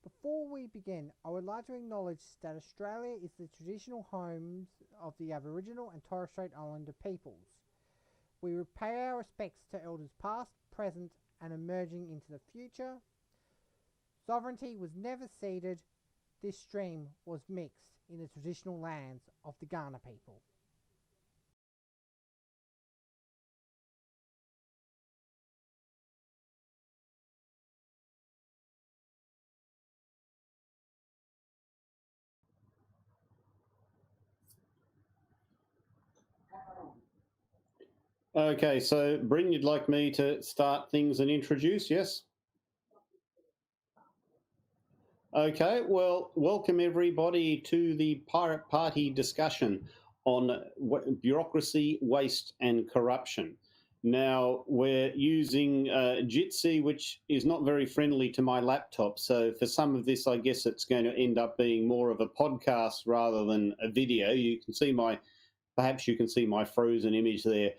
Before we begin, I would like to acknowledge that Australia is the traditional home of the Aboriginal and Torres Strait Islander peoples. We pay our respects to elders past, present, and emerging into the future. Sovereignty was never ceded. This stream was mixed in the traditional lands of the Kaurna people. Okay, so Bryn, you'd like me to start things and introduce, yes? Okay, well, welcome everybody to the Pirate Party discussion on bureaucracy, waste and corruption. Now, we're using Jitsi, which is not very friendly to my laptop. So for some of this, I guess it's going to end up being more of a podcast rather than a video. You can see perhaps you can see my frozen image there.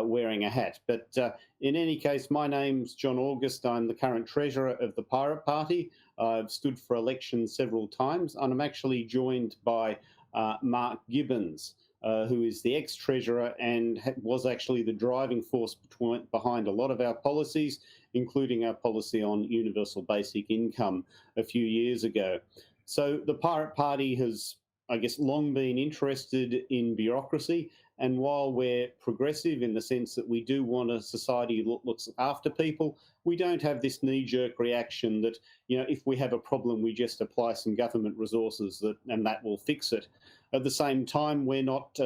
Wearing a hat. But in any case, my name's John August. I'm the current treasurer of the Pirate Party. I've stood for election several times, and I'm actually joined by Mark Gibbons, who is the ex-treasurer and was actually the driving force behind a lot of our policies, including our policy on universal basic income a few years ago. So the Pirate Party has, I guess, long been interested in bureaucracy. And while we're progressive in the sense that we do want a society that looks after people, we don't have this knee-jerk reaction that, you know, if we have a problem, we just apply some government resources and that will fix it. At the same time, we're not,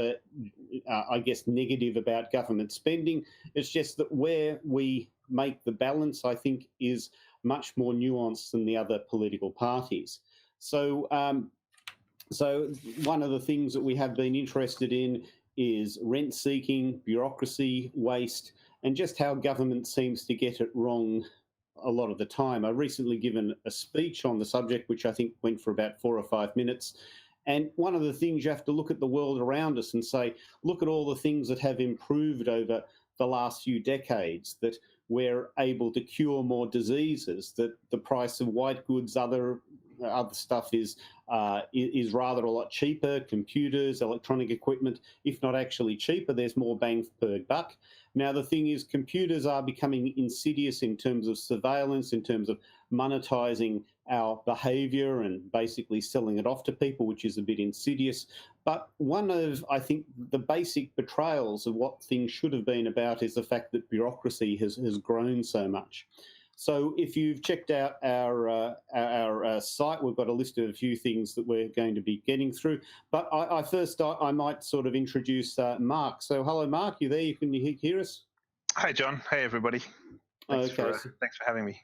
I guess, negative about government spending. It's just that where we make the balance, I think, is much more nuanced than the other political parties. So one of the things that we have been interested in is rent-seeking, bureaucracy, waste, and just how government seems to get it wrong a lot of the time. I've recently given a speech on the subject, which I think went for about 4 or 5 minutes. And one of the things, you have to look at the world around us and say, look at all the things that have improved over the last few decades, that we're able to cure more diseases, that the price of white goods, other stuff is rather a lot cheaper. Computers, electronic equipment, if not actually cheaper, there's more bang per buck. Now, the thing is, computers are becoming insidious in terms of surveillance, in terms of monetizing our behavior and basically selling it off to people, which is a bit insidious. But one of, I think, the basic betrayals of what things should have been about is the fact that bureaucracy has grown so much. So if you've checked out our site, we've got a list of a few things that we're going to be getting through. But I might sort of introduce Mark. So hello, Mark, you there? Can you hear us? Hi, John. Hey, everybody. Thanks for having me.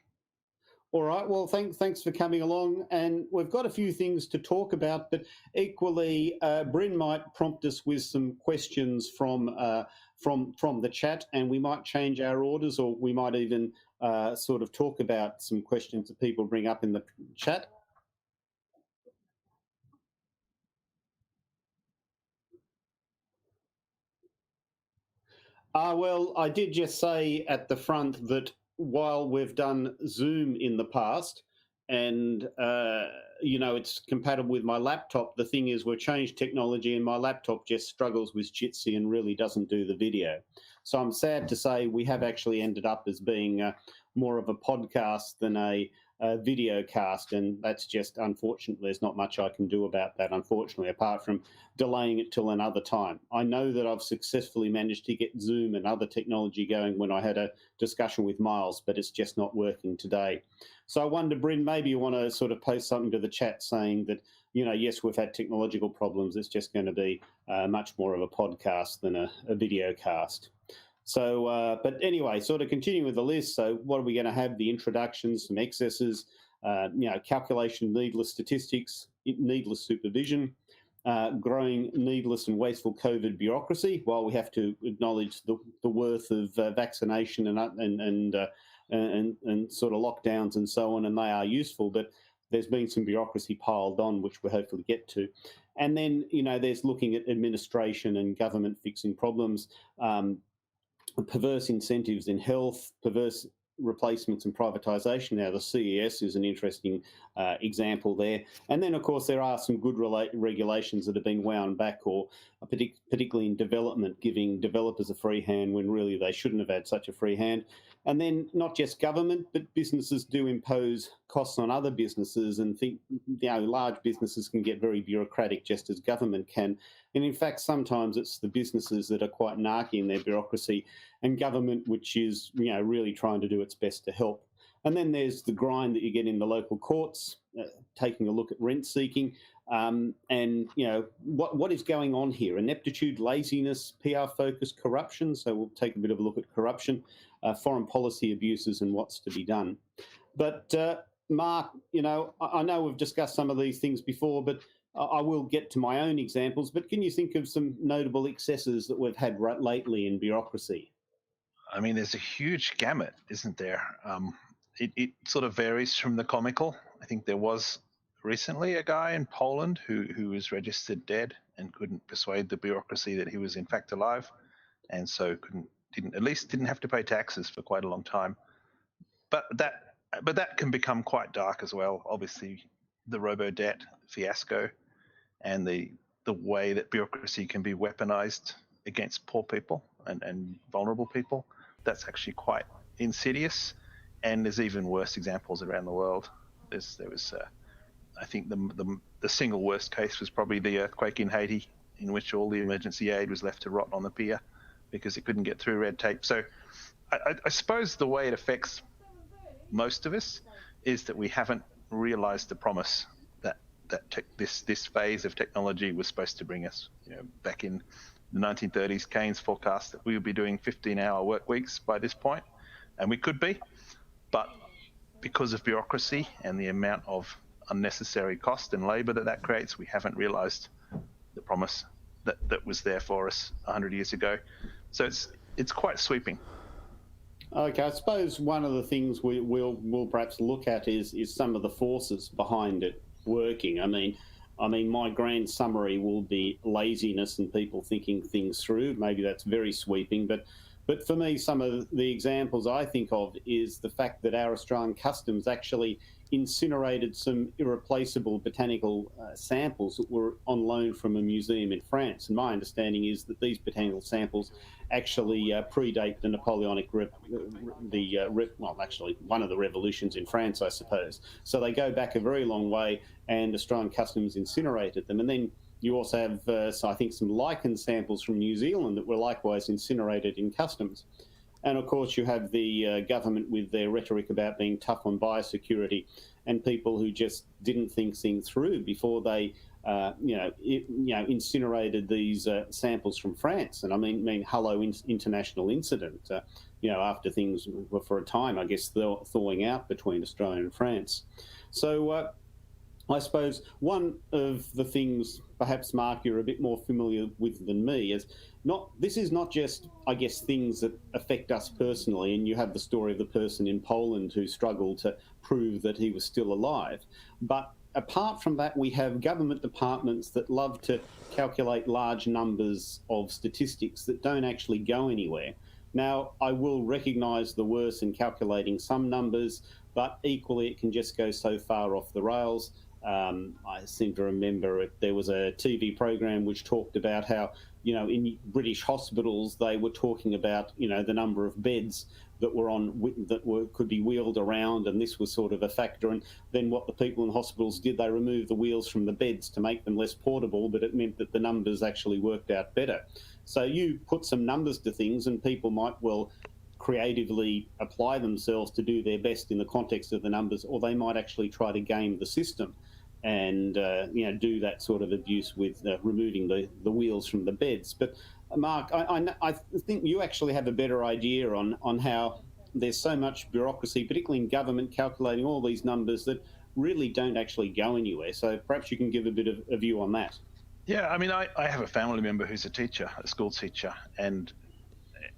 All right. Well, thanks for coming along. And we've got a few things to talk about, but equally, Bryn might prompt us with some questions from the chat, and we might change our orders, or we might even sort of talk about some questions that people bring up in the chat. Well, I did just say at the front that while we've done Zoom in the past, and you know, it's compatible with my laptop, the thing is we've changed technology and my laptop just struggles with Jitsi and really doesn't do the video. So I'm sad to say we have actually ended up as being more of a podcast than a video cast, and that's just unfortunate. There's not much I can do about that, unfortunately, apart from delaying it till another time. I know that I've successfully managed to get Zoom and other technology going when I had a discussion with Miles, but it's just not working today. So I wonder, Bryn, maybe you want to sort of post something to the chat saying that, you know, yes, we've had technological problems. It's just going to be much more of a podcast than a video cast. So, but anyway, sort of continuing with the list. So what are we going to have? The introductions, some excesses, you know, calculation, needless statistics, needless supervision, growing needless and wasteful COVID bureaucracy, while we have to acknowledge the worth of vaccination and sort of lockdowns and so on, and they are useful, but there's been some bureaucracy piled on, which we'll hopefully get to. And then, you know, there's looking at administration and government fixing problems, perverse incentives in health, perverse replacements and privatisation. Now, the CES is an interesting example there. And then, of course, there are some good regulations that have been wound back, or particularly in development, giving developers a free hand when really they shouldn't have had such a free hand. And then not just government, but businesses do impose costs on other businesses, and think, large businesses can get very bureaucratic just as government can. And in fact, sometimes it's the businesses that are quite narky in their bureaucracy, and government, which is, really trying to do its best to help. And then there's the grind that you get in the local courts, taking a look at rent seeking, and what is going on here: ineptitude, laziness, PR focus, corruption. So we'll take a bit of a look at corruption, foreign policy abuses, and what's to be done. But Mark, I know we've discussed some of these things before, but I will get to my own examples. But can you think of some notable excesses that we've had lately in bureaucracy? I mean, there's a huge gamut, isn't there? It sort of varies from the comical. I think there was recently a guy in Poland who was registered dead and couldn't persuade the bureaucracy that he was in fact alive, and so didn't have to pay taxes for quite a long time. But that can become quite dark as well. Obviously, the robo-debt fiasco and the way that bureaucracy can be weaponized against poor people and vulnerable people, that's actually quite insidious. And there's even worse examples around the world. There was I think the single worst case was probably the earthquake in Haiti, in which all the emergency aid was left to rot on the pier because it couldn't get through red tape. So I suppose the way it affects most of us is that we haven't realized the promise that this phase of technology was supposed to bring us. Back in the 1930s, Keynes forecast that we would be doing 15-hour work weeks by this point, and we could be, but because of bureaucracy and the amount of unnecessary cost and labor that creates, we haven't realized the promise that was there for us 100 years ago. So it's quite sweeping. Okay, I suppose one of the things we'll perhaps look at is some of the forces behind it working. I mean, my grand summary will be laziness and people thinking things through. Maybe that's very sweeping, but for me, some of the examples I think of is the fact that our Australian Customs actually incinerated some irreplaceable botanical samples that were on loan from a museum in France. And my understanding is that these botanical samples actually predate the Napoleonic, actually one of the revolutions in France, I suppose. So they go back a very long way, and Australian Customs incinerated them. And then you also have, I think, some lichen samples from New Zealand that were likewise incinerated in customs. And of course, you have the government with their rhetoric about being tough on biosecurity, and people who just didn't think things through before they, incinerated these samples from France. And I mean, hello, international incident. After things were for a time, I guess, thawing out between Australia and France. So I suppose one of the things, perhaps, Mark, you're a bit more familiar with than me, is this is not just, I guess, things that affect us personally, and you have the story of the person in Poland who struggled to prove that he was still alive. But apart from that, we have government departments that love to calculate large numbers of statistics that don't actually go anywhere. Now, I will recognise the worst in calculating some numbers, but equally it can just go so far off the rails. I seem to remember there was a TV program which talked about how, in British hospitals, they were talking about, the number of beds that could be wheeled around, and this was sort of a factor. And then what the people in hospitals did, they removed the wheels from the beds to make them less portable, but it meant that the numbers actually worked out better. So you put some numbers to things, and people might well creatively apply themselves to do their best in the context of the numbers, or they might actually try to game the system and do that sort of abuse with removing the wheels from the beds. But Mark, I think you actually have a better idea on how there's so much bureaucracy, particularly in government, calculating all these numbers that really don't actually go anywhere. So perhaps you can give a bit of a view on that. Yeah, I mean, I have a family member who's a teacher, a school teacher, and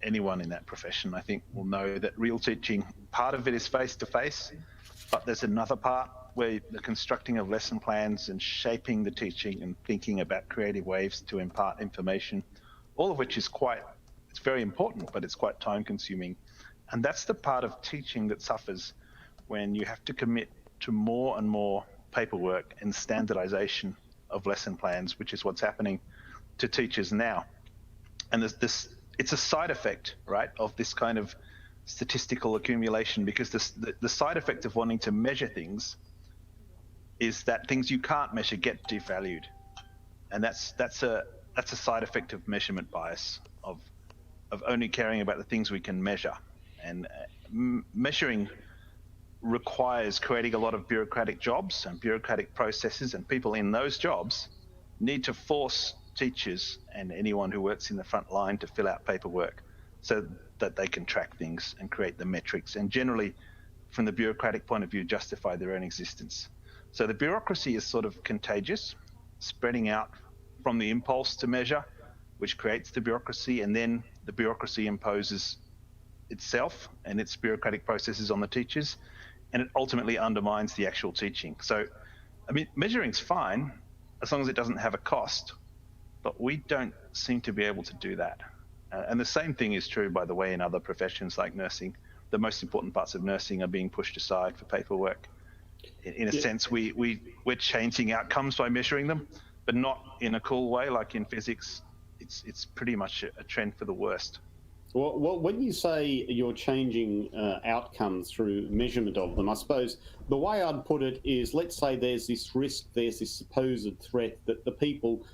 anyone in that profession, I think, will know that real teaching, part of it is face-to-face, but there's another part where the constructing of lesson plans and shaping the teaching and thinking about creative ways to impart information, all of which is it's very important, but it's quite time-consuming. And that's the part of teaching that suffers when you have to commit to more and more paperwork and standardization of lesson plans, which is what's happening to teachers now. And it's a side effect, right, of this kind of statistical accumulation, because the side effect of wanting to measure things is that things you can't measure get devalued. And that's a side effect of measurement bias, of only caring about the things we can measure. And measuring requires creating a lot of bureaucratic jobs and bureaucratic processes, and people in those jobs need to force teachers and anyone who works in the front line to fill out paperwork so that they can track things and create the metrics, and generally, from the bureaucratic point of view, justify their own existence. So the bureaucracy is sort of contagious, spreading out from the impulse to measure, which creates the bureaucracy, and then the bureaucracy imposes itself and its bureaucratic processes on the teachers, and it ultimately undermines the actual teaching. So, I mean, measuring's fine as long as it doesn't have a cost, but we don't seem to be able to do that. And the same thing is true, by the way, in other professions like nursing. The most important parts of nursing are being pushed aside for paperwork. In a sense, we're changing outcomes by measuring them, but not in a cool way like in physics. It's pretty much a trend for the worst. Well, when you say you're changing outcomes through measurement of them, I suppose the way I'd put it is, let's say there's this risk, there's this supposed threat that the people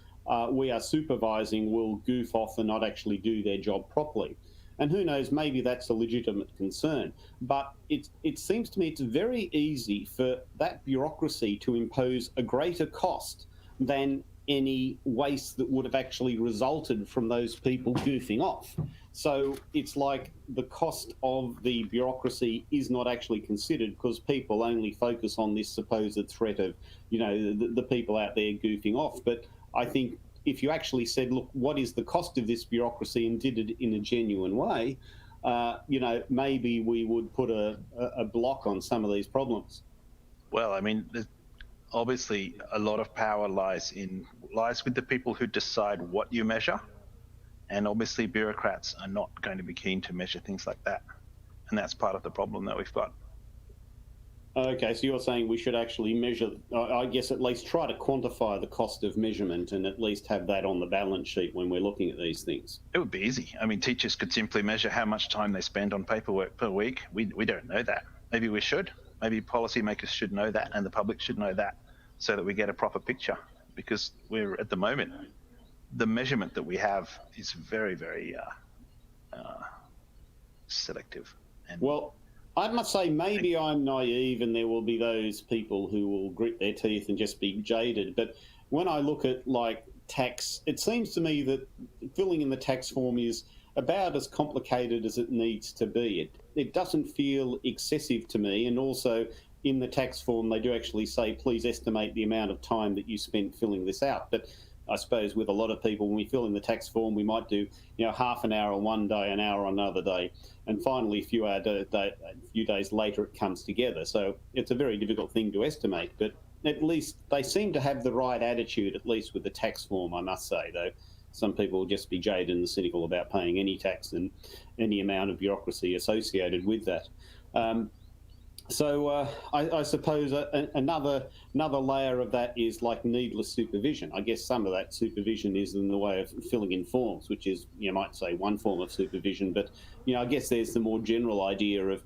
we are supervising will goof off and not actually do their job properly. And who knows, maybe that's a legitimate concern. But it seems to me it's very easy for that bureaucracy to impose a greater cost than any waste that would have actually resulted from those people goofing off. So it's like the cost of the bureaucracy is not actually considered, because people only focus on this supposed threat of, the people out there goofing off. But I think if you actually said, look, what is the cost of this bureaucracy, and did it in a genuine way, maybe we would put a block on some of these problems. Well, I mean, obviously a lot of power lies with the people who decide what you measure. And obviously bureaucrats are not going to be keen to measure things like that. And that's part of the problem that we've got. Okay, so you're saying we should actually measure, I guess at least try to quantify the cost of measurement, and at least have that on the balance sheet when we're looking at these things. It would be easy. I mean, teachers could simply measure how much time they spend on paperwork per week. We don't know that. Maybe we should. Maybe policymakers should know that, and the public should know that, so that we get a proper picture. Because we're, at the moment, the measurement that we have is very, very selective. And well, I must say, maybe I'm naive and there will be those people who will grit their teeth and just be jaded. But when I look at, like, tax, it seems to me that filling in the tax form is about as complicated as it needs to be. It doesn't feel excessive to me. And also, in the tax form, they do actually say, please estimate the amount of time that you spent filling this out. But I suppose with a lot of people, when we fill in the tax form, we might do, half an hour on one day, an hour on another day, and finally a few days later it comes together. So it's a very difficult thing to estimate, but at least they seem to have the right attitude, at least with the tax form, I must say, though. Some people will just be jaded and cynical about paying any tax and any amount of bureaucracy associated with that. So I suppose another layer of that is like needless supervision. I guess some of that supervision is in the way of filling in forms, which is, you might say, one form of supervision. But, I guess there's the more general idea of,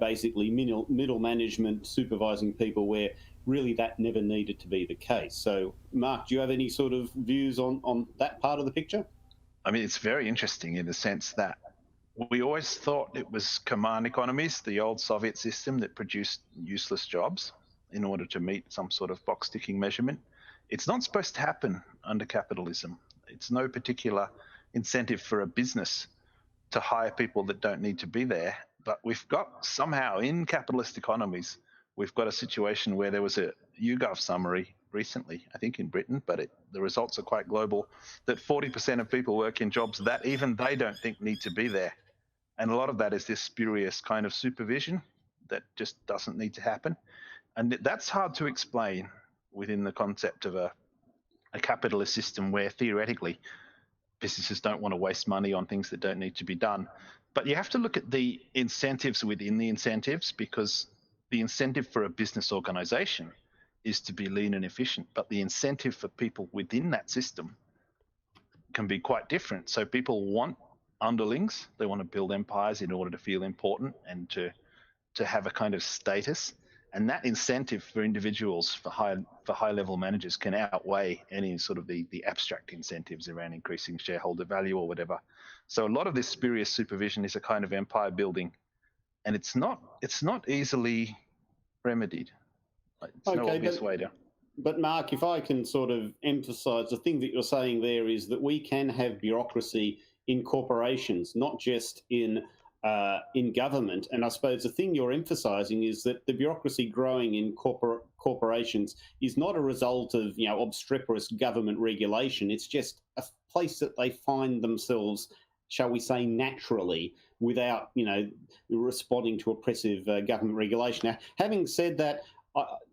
basically middle management supervising people where really that never needed to be the case. So, Mark, do you have any sort of views on that part of the picture? I mean, it's very interesting in the sense that we always thought it was command economies, the old Soviet system that produced useless jobs in order to meet some sort of box-ticking measurement. It's not supposed to happen under capitalism. It's no particular incentive for a business to hire people that don't need to be there. But we've got somehow in capitalist economies, we've got a situation where there was a YouGov summary recently, I think in Britain, but the results are quite global, that 40% of people work in jobs that even they don't think need to be there. And a lot of that is this spurious kind of supervision that just doesn't need to happen. And that's hard to explain within the concept of a capitalist system where theoretically businesses don't want to waste money on things that don't need to be done. But you have to look at the incentives within the incentives, because the incentive for a business organization is to be lean and efficient, but the incentive for people within that system can be quite different. So people want underlings, they want to build empires in order to feel important and to have a kind of status. And that incentive for individuals, for high level managers, can outweigh any sort of the abstract incentives around increasing shareholder value or whatever. So a lot of this spurious supervision is a kind of empire building, and it's not easily remedied. It's no obvious way to. But Mark, if I can sort of emphasise, the thing that you're saying there is that we can have bureaucracy in corporations, not just in government. And I suppose the thing you're emphasising is that the bureaucracy growing in corporations is not a result of obstreperous government regulation. It's just a place that they find themselves, shall we say, naturally, without responding to oppressive government regulation. Now, having said that,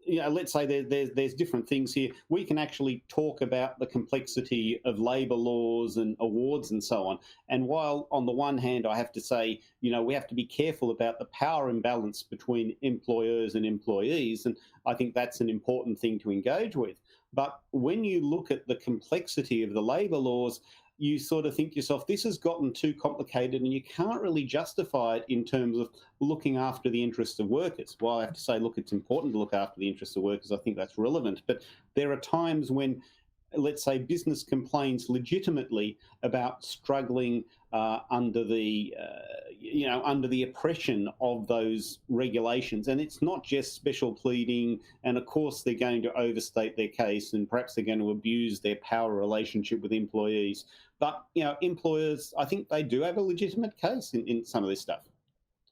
let's say there's different things here. We can actually talk about the complexity of labour laws and awards and so on. And while on the one hand, I have to say, we have to be careful about the power imbalance between employers and employees, and I think that's an important thing to engage with. But when you look at the complexity of the labour laws, you sort of think to yourself, this has gotten too complicated and you can't really justify it in terms of looking after the interests of workers. Well, I have to say, look, it's important to look after the interests of workers. I think that's relevant. But there are times when, let's say, business complains legitimately about struggling under the oppression of those regulations. And it's not just special pleading. And of course, they're going to overstate their case and perhaps they're going to abuse their power relationship with employees. But, employers, I think they do have a legitimate case in some of this stuff.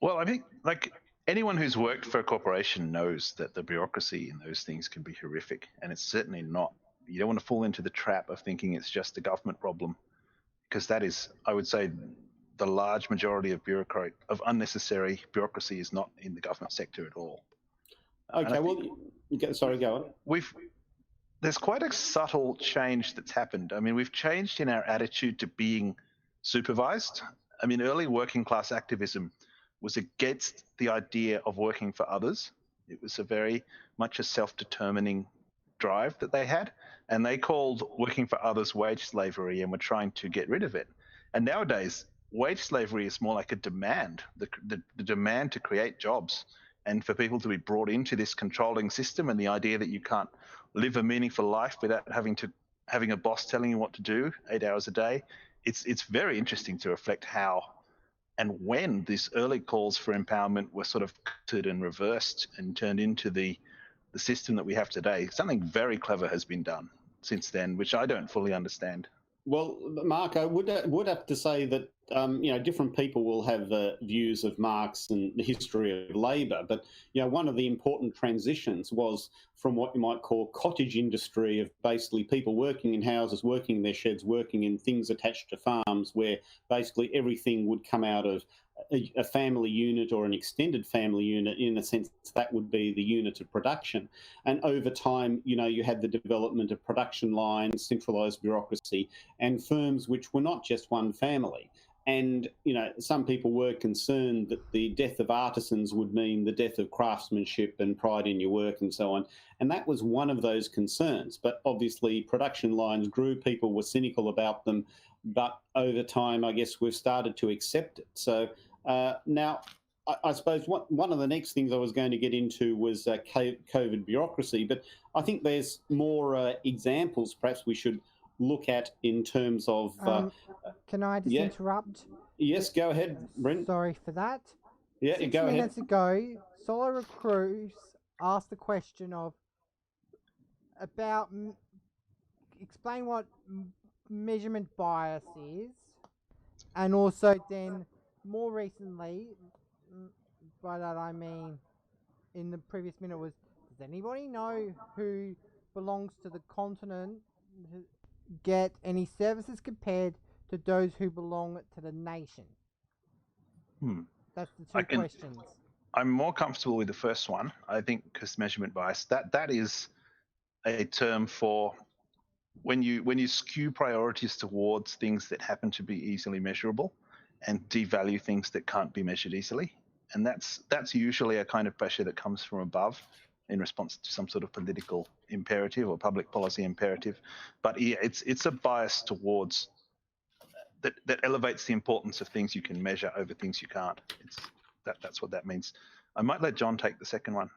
Well, I think, like, anyone who's worked for a corporation knows that the bureaucracy in those things can be horrific. And it's certainly not. You don't want to fall into the trap of thinking it's just a government problem, because that is, I would say, the large majority of unnecessary bureaucracy is not in the government sector at all. Okay, sorry, go on. There's quite a subtle change that's happened. I mean, we've changed in our attitude to being supervised. I mean, early working class activism was against the idea of working for others. It was a very much a self-determining drive that they had, and they called working for others wage slavery and were trying to get rid of it. And nowadays, wage slavery is more like a demand, the demand to create jobs and for people to be brought into this controlling system, and the idea that you can't live a meaningful life without having a boss telling you what to do 8 hours a day. It's very interesting to reflect how and when these early calls for empowerment were sort of cutted and reversed and turned into the system that we have today. Something very clever has been done since then, which I don't fully understand. Well, Mark, I would have to say that different people will have views of Marx and the history of labour, but one of the important transitions was from what you might call cottage industry, of basically people working in houses, working in their sheds, working in things attached to farms, where basically everything would come out of a family unit or an extended family unit. In a sense, that would be the unit of production. And over time, you had the development of production lines, centralised bureaucracy, and firms which were not just one family. And, some people were concerned that the death of artisans would mean the death of craftsmanship and pride in your work and so on. And that was one of those concerns. But obviously, production lines grew, people were cynical about them. But over time, I guess we've started to accept it. So now, I suppose one of the next things I was going to get into was COVID bureaucracy. But I think there's more examples perhaps we should look at in terms of... can I just interrupt? Yes, go ahead, Brent. Sorry for that. Yeah, go ahead. 6 minutes ago, Solo Recruits asked the question about explain what measurement bias is, and also then more recently, by that I mean in the previous minute, was, does anybody know who belongs to the continent get any services compared to those who belong to the nation? That's the two questions. I'm more comfortable with the first one, I think, because measurement bias, that is a term for when you skew priorities towards things that happen to be easily measurable. and devalue things that can't be measured easily. And that's usually a kind of pressure that comes from above in response to some sort of political imperative or public policy imperative. But yeah, it's a bias towards that elevates the importance of things you can measure over things you can't. That's what that means. I might let John take the second one.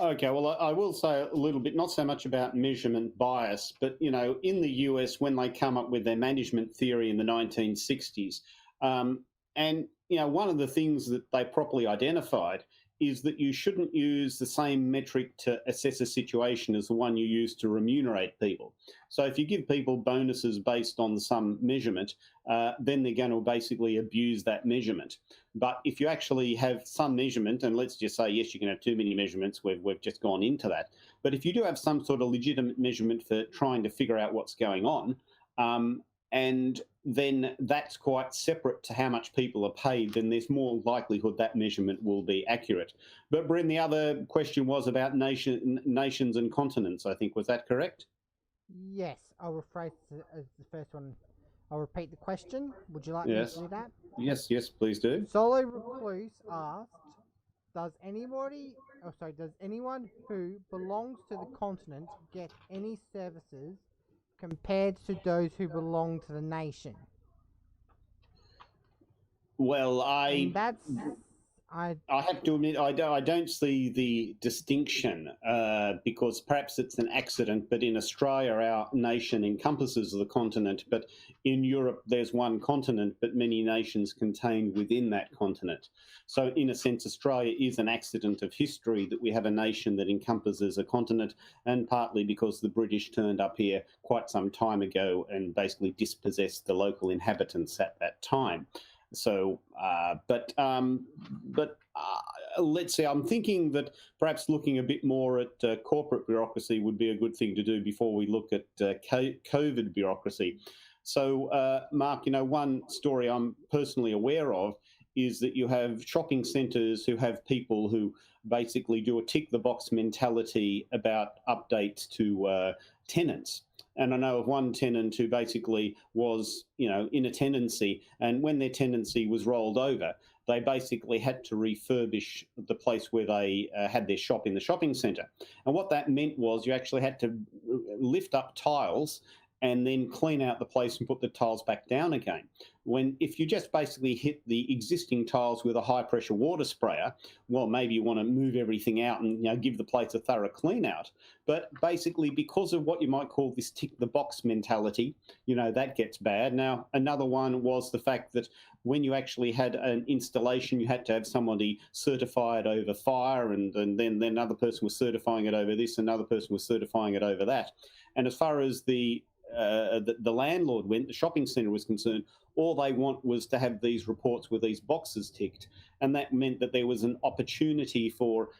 Okay, well, I will say a little bit, not so much about measurement bias, but, you know, in the US, when they come up with their management theory in the 1960s, and, you know, one of the things that they properly identified is that you shouldn't use the same metric to assess a situation as the one you use to remunerate people. So if you give people bonuses based on some measurement, then they're going to basically abuse that measurement. But if you actually have some measurement, and let's just say, yes, you can have too many measurements, we've just gone into that. But if you do have some sort of legitimate measurement for trying to figure out what's going on, and then that's quite separate to how much people are paid, then there's more likelihood that measurement will be accurate. But Bryn, the other question was about nations and continents, I think. Was that correct? Yes, I'll rephrase as the first one. I'll repeat the question. Would you like me to do that? Yes, please do. Solo Recluse asked, does anyone who belongs to the continent get any services compared to those who belong to the nation? Well, I have to admit, I don't see the distinction because perhaps it's an accident, but in Australia, our nation encompasses the continent, but in Europe, there's one continent, but many nations contained within that continent. So in a sense, Australia is an accident of history that we have a nation that encompasses a continent, and partly because the British turned up here quite some time ago and basically dispossessed the local inhabitants at that time. So, let's see, I'm thinking that perhaps looking a bit more at corporate bureaucracy would be a good thing to do before we look at COVID bureaucracy. So, Mark, you know, one story I'm personally aware of is that you have shopping centres who have people who basically do a tick-the-box mentality about updates to tenants. And I know of one tenant who basically was, you know, in a tenancy, and when their tenancy was rolled over, they basically had to refurbish the place where they had their shop in the shopping centre. And what that meant was you actually had to lift up tiles and then clean out the place and put the tiles back down again. When if you just basically hit the existing tiles with a high pressure water sprayer, well, maybe you want to move everything out and, you know, give the place a thorough clean out. But basically, because of what you might call this tick the box mentality, you know, that gets bad. Now, another one was the fact that when you actually had an installation, you had to have somebody certify it over fire, and then another person was certifying it over this, another person was certifying it over that. And as far as the landlord went, the shopping centre was concerned, all they want was to have these reports with these boxes ticked. And that meant that there was an opportunity for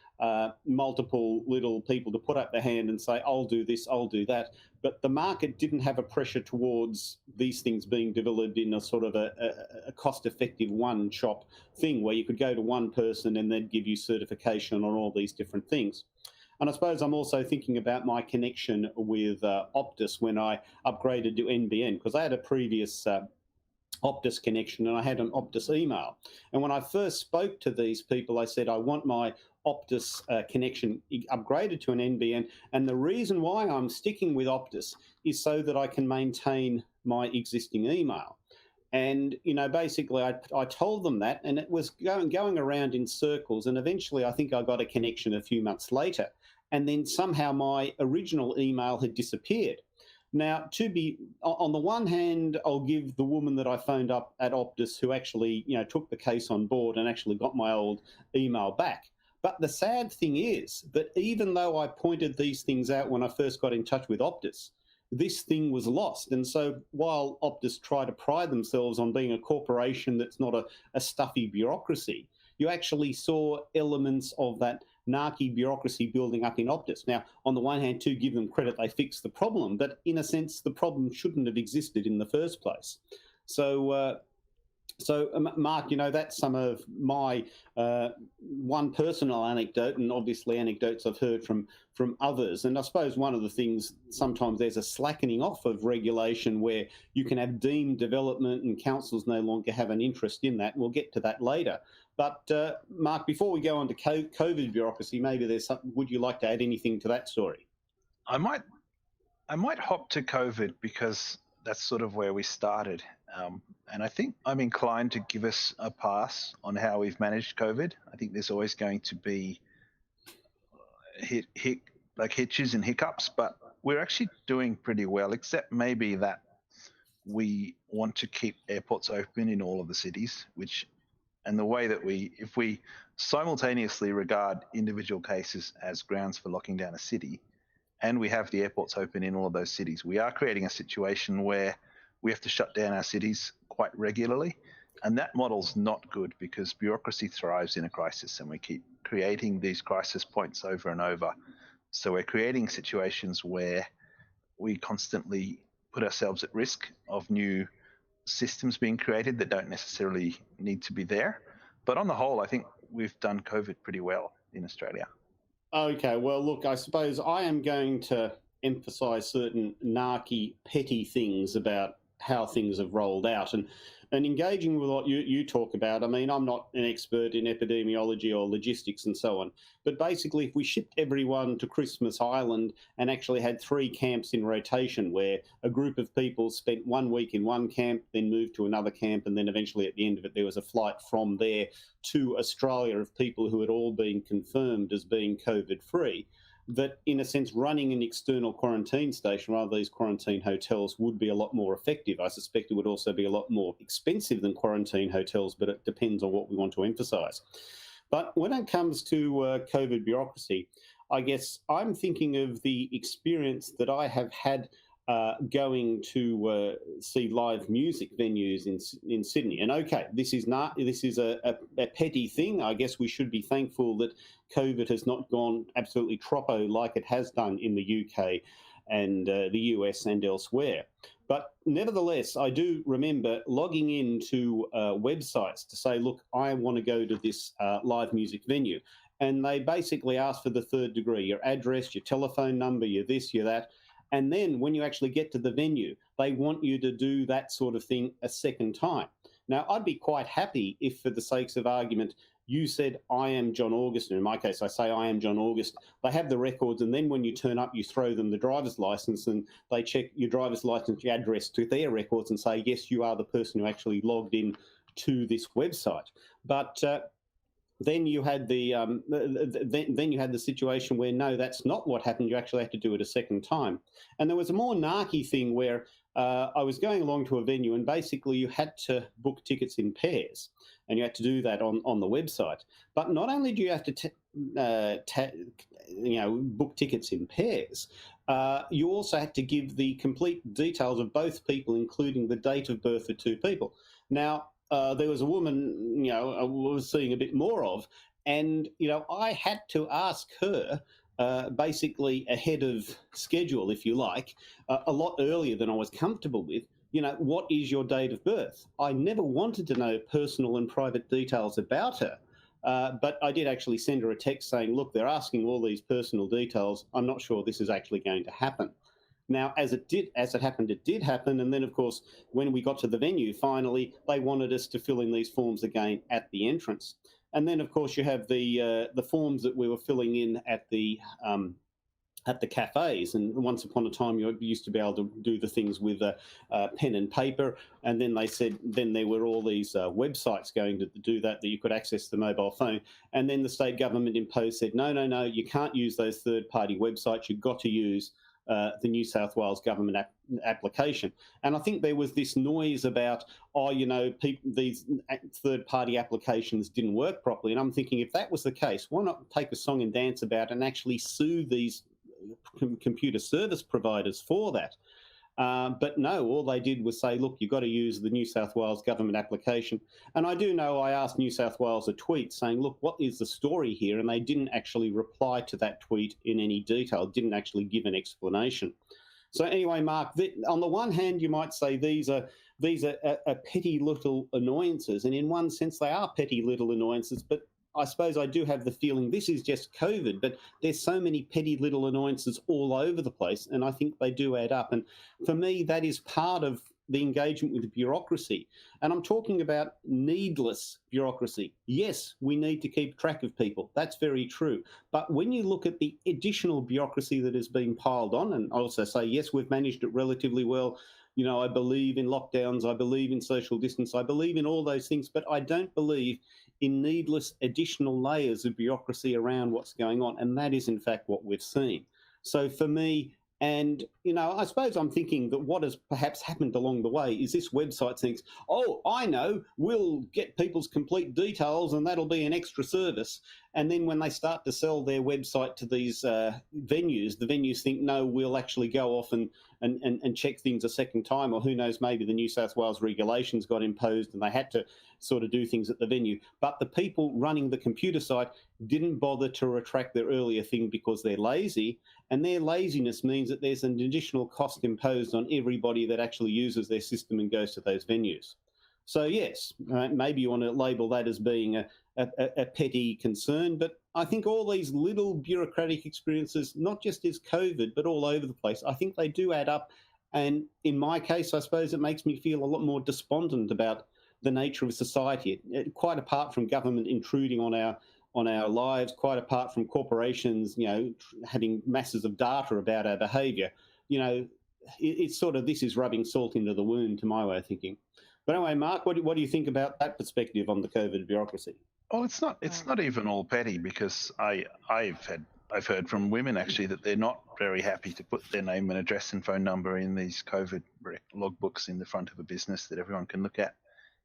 multiple little people to put up their hand and say, I'll do this, I'll do that. But the market didn't have a pressure towards these things being developed in a sort of a cost-effective one-shop thing where you could go to one person and they'd give you certification on all these different things. And I suppose I'm also thinking about my connection with Optus when I upgraded to NBN, because I had a previous Optus connection and I had an Optus email. And when I first spoke to these people, I said, I want my Optus connection upgraded to an NBN. And the reason why I'm sticking with Optus is so that I can maintain my existing email. And, you know, basically I told them that, and it was going around in circles. And eventually I think I got a connection a few months later. And then somehow my original email had disappeared. Now, on the one hand, I'll give the woman that I phoned up at Optus who actually, you know, took the case on board and actually got my old email back. But the sad thing is that even though I pointed these things out when I first got in touch with Optus, this thing was lost. And so while Optus try to pride themselves on being a corporation that's not a stuffy bureaucracy, you actually saw elements of that narky bureaucracy building up in Optus. Now, on the one hand, to give them credit, they fixed the problem, but in a sense, the problem shouldn't have existed in the first place. So So, Mark, that's some of my one personal anecdote, and obviously anecdotes I've heard from others. And I suppose one of the things, sometimes there's a slackening off of regulation where you can have deemed development and councils no longer have an interest in that. We'll get to that later. But, Mark, before we go on to COVID bureaucracy, maybe there's something, would you like to add anything to that story? I might hop to COVID because that's sort of where we started. And I think I'm inclined to give us a pass on how we've managed COVID. I think there's always going to be hitches and hiccups, but we're actually doing pretty well, except maybe that we want to keep airports open in all of the cities, and the way that if we simultaneously regard individual cases as grounds for locking down a city, and we have the airports open in all of those cities, we are creating a situation where we have to shut down our cities quite regularly. And that model's not good because bureaucracy thrives in a crisis, and we keep creating these crisis points over and over. So we're creating situations where we constantly put ourselves at risk of new systems being created that don't necessarily need to be there. But on the whole, I think we've done COVID pretty well in Australia. Okay, well, look, I suppose I am going to emphasise certain narky, petty things about how things have rolled out. And engaging with what you talk about, I mean, I'm not an expert in epidemiology or logistics and so on, but basically if we shipped everyone to Christmas Island and actually had 3 camps in rotation where a group of people spent 1 week in one camp, then moved to another camp, and then eventually at the end of it there was a flight from there to Australia of people who had all been confirmed as being COVID-free, that in a sense running an external quarantine station rather than these quarantine hotels would be a lot more effective. I suspect it would also be a lot more expensive than quarantine hotels, but it depends on what we want to emphasise. But when it comes to COVID bureaucracy, I guess I'm thinking of the experience that I have had going to see live music venues in Sydney. And okay, this is a petty thing. I guess we should be thankful that COVID has not gone absolutely troppo like it has done in the UK and the US and elsewhere. But nevertheless, I do remember logging into websites to say, look, I want to go to this live music venue. And they basically ask for the third degree, your address, your telephone number, your this, your that. And then when you actually get to the venue, they want you to do that sort of thing a second time. Now, I'd be quite happy if, for the sakes of argument, you said, I am John August. In my case, I say, I am John August. They have the records, and then when you turn up, you throw them the driver's license, and they check your driver's license, your address to their records and say, yes, you are the person who actually logged in to this website. But then you had then you had the situation where no, that's not what happened. You actually had to do it a second time. And there was a more narky thing where I was going along to a venue, and basically you had to book tickets in pairs, and you had to do that on the website. But not only do you have to book tickets in pairs, you also had to give the complete details of both people, including the date of birth of 2 people. Now, there was a woman, I was seeing a bit more of, and, I had to ask her basically ahead of schedule, if you like, a lot earlier than I was comfortable with, what is your date of birth? I never wanted to know personal and private details about her, but I did actually send her a text saying, look, they're asking all these personal details. I'm not sure this is actually going to happen. Now, as it happened, it did happen. And then, of course, when we got to the venue, finally, they wanted us to fill in these forms again at the entrance. And then, of course, you have the forms that we were filling in at the cafes. And once upon a time, you used to be able to do the things with pen and paper. And then they said, then there were all these websites going to do that you could access the mobile phone. And then the state government imposed, said, no, you can't use those third-party websites. You've got to use the New South Wales government application. And I think there was this noise about, these third-party applications didn't work properly. And I'm thinking, if that was the case, why not take a song and dance about it and actually sue these computer service providers for that? But no, all they did was say, look, you've got to use the New South Wales government application. And I do know I asked New South Wales a tweet saying, look, what is the story here? And they didn't actually reply to that tweet in any detail, didn't actually give an explanation. So anyway, Mark, on the one hand, you might say these are these are petty little annoyances, and in one sense they are petty little annoyances, but I suppose I do have the feeling this is just COVID, but there's so many petty little annoyances all over the place, and I think they do add up. And for me, that is part of the engagement with the bureaucracy. And I'm talking about needless bureaucracy. Yes, we need to keep track of people. That's very true. But when you look at the additional bureaucracy that has been piled on, and I also say, yes, we've managed it relatively well. You know, I believe in lockdowns, I believe in social distance, I believe in all those things, but I don't believe in needless additional layers of bureaucracy around what's going on. And that is, in fact, what we've seen. So for me, and, you know, I suppose I'm thinking that what has perhaps happened along the way is this website thinks, oh, I know, we'll get people's complete details and that'll be an extra service. And then when they start to sell their website to these venues, the venues think, no, we'll actually go off and check things a second time, or who knows, maybe the New South Wales regulations got imposed and they had to sort of do things at the venue. But the people running the computer site didn't bother to retract their earlier thing because they're lazy, and their laziness means that there's an additional cost imposed on everybody that actually uses their system and goes to those venues. So yes, maybe you want to label that as being a petty concern, but I think all these little bureaucratic experiences, not just as COVID, but all over the place, I think they do add up. And in my case, I suppose it makes me feel a lot more despondent about the nature of society, quite apart from government intruding on our lives, quite apart from corporations, you know, having masses of data about our behaviour. You know, it's sort of, this is rubbing salt into the wound to my way of thinking. But anyway, Mark, what do you think about that perspective on the COVID bureaucracy? Well, it's not even all petty, because I've heard from women actually that they're not very happy to put their name and address and phone number in these COVID logbooks in the front of a business that everyone can look at.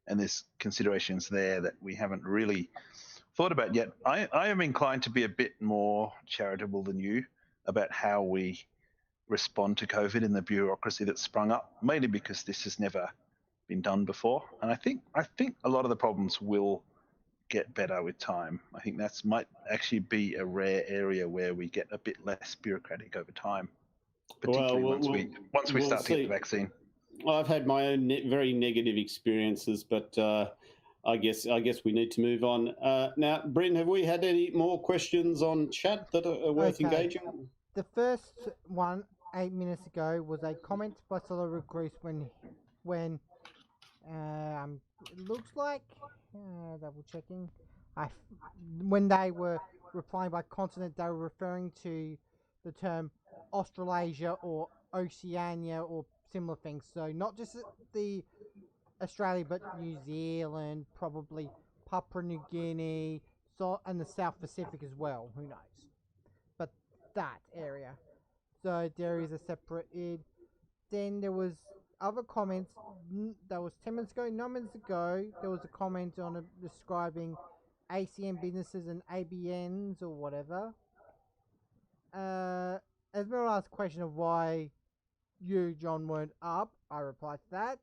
And there's considerations there that we haven't really thought about yet. I am inclined to be a bit more charitable than you about how we respond to COVID and the bureaucracy that's sprung up, mainly because this has never been done before. And I think a lot of the problems will get better with time. I think that might actually be a rare area where we get a bit less bureaucratic over time, particularly once we start to get the vaccine. Well, I've had my own very negative experiences, but I guess we need to move on. Now, Bryn, have we had any more questions on chat that are worth engaging? The first one 8 minutes ago was a comment by Solo Recluse when it looks like double checking. When they were replying by continent, they were referring to the term Australasia or Oceania or similar things. So not just the Australia, but New Zealand, probably Papua New Guinea, and the South Pacific as well. Who knows? But that area. So there is a separate id. Then there was other comments. That was 10 minutes ago, 9 minutes ago. There was a comment on it describing ACN businesses and ABNs or whatever. Esmeralda asked a question of why you, John, weren't up. I replied to that.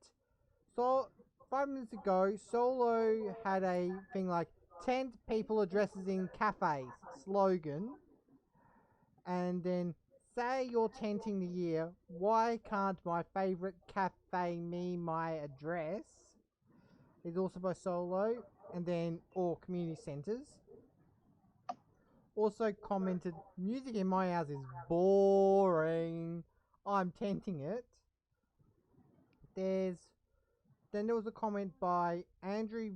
So 5 minutes ago, Solo had a thing like tent people addresses in cafes slogan, and then say you're tenting the year, why can't my favourite cafe mean my address? Is also by Solo, and then all community centres. Also commented, music in my house is boring. I'm tenting it. Then there was a comment by Andrew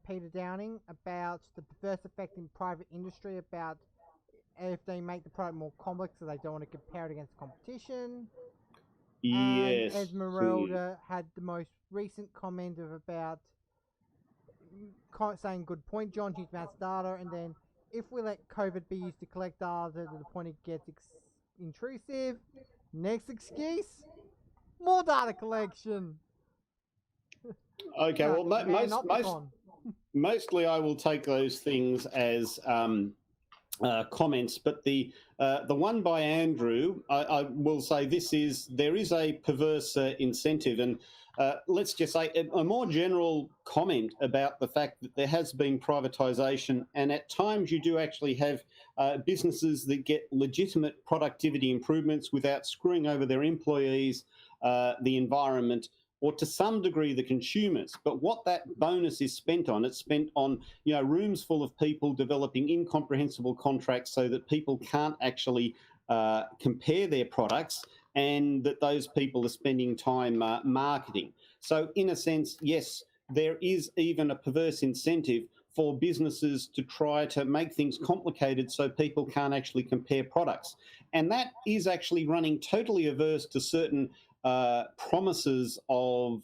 Peter Downing about the perverse effect in private industry, about if they make the product more complex so they don't want to compare it against competition. Yes. And Esmeralda had the most recent comment of about saying good point, John, huge amounts of data, and then if we let COVID be used to collect data to the point it gets intrusive, next excuse, more data collection. Okay, well, mostly I will take those things as comments, but the one by Andrew, I will say there is a perverse incentive, and let's just say a more general comment about the fact that there has been privatisation, and at times you do actually have businesses that get legitimate productivity improvements without screwing over their employees, the environment, or to some degree the consumers. But what that bonus is spent on, it's spent on, rooms full of people developing incomprehensible contracts so that people can't actually compare their products, and that those people are spending time marketing. So in a sense, yes, there is even a perverse incentive for businesses to try to make things complicated so people can't actually compare products. And that is actually running totally averse to certain promises of,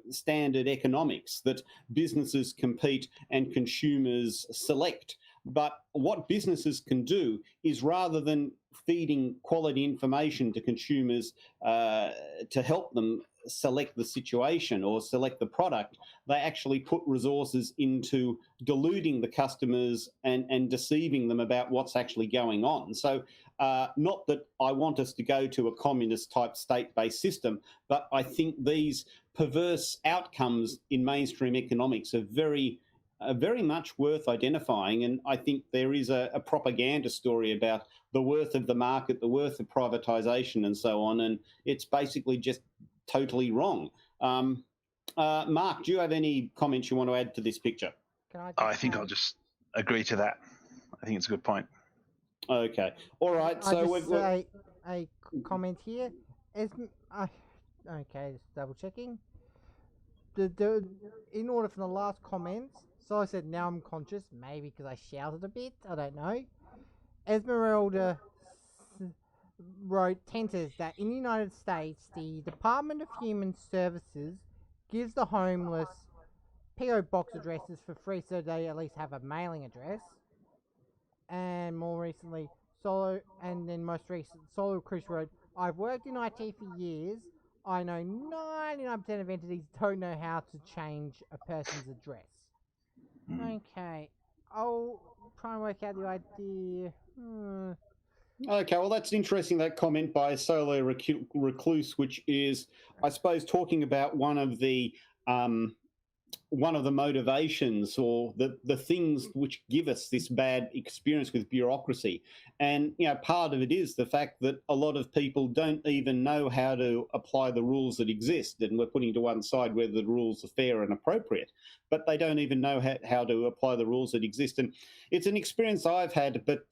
standard economics, that businesses compete and consumers select. But what businesses can do is, rather than feeding quality information to consumers to help them select the situation or select the product, they actually put resources into deluding the customers and deceiving them about what's actually going on. So not that I want us to go to a communist type state-based system, but I think these perverse outcomes in mainstream economics are very much worth identifying. And I think there is a propaganda story about the worth of the market, the worth of privatisation and so on, and it's basically just totally wrong. Mark, do you have any comments you want to add to this picture? I think I'll just agree to that. I think it's a good point. Okay. All right. So we've got a comment here. Okay, just double checking. In order from the last comments, so I said now I'm conscious, maybe because I shouted a bit, I don't know. Esmeralda wrote tenters that in the United States, the Department of Human Services gives the homeless P.O. box addresses for free so they at least have a mailing address. And more recently, Solo Chris wrote, I've worked in IT for years. I know 99% of entities don't know how to change a person's address. Okay, I'll try and work out the idea. Okay, well, that's interesting, that comment by Solo Recluse, which is, I suppose, talking about one of the motivations or the things which give us this bad experience with bureaucracy. And, part of it is the fact that a lot of people don't even know how to apply the rules that exist. And we're putting to one side whether the rules are fair and appropriate, but they don't even know how to apply the rules that exist. And it's an experience I've had, but,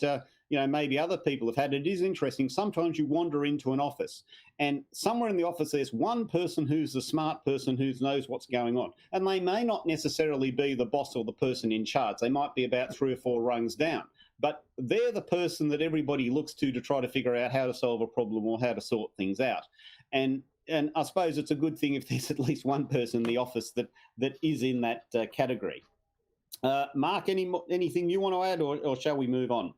maybe other people have had. It is interesting. Sometimes you wander into an office and somewhere in the office there's one person who's the smart person who knows what's going on. And they may not necessarily be the boss or the person in charge. They might be about 3 or 4 rungs down. But they're the person that everybody looks to try to figure out how to solve a problem or how to sort things out. And I suppose it's a good thing if there's at least one person in the office that is in that category. Mark, anything you want to add, or shall we move on?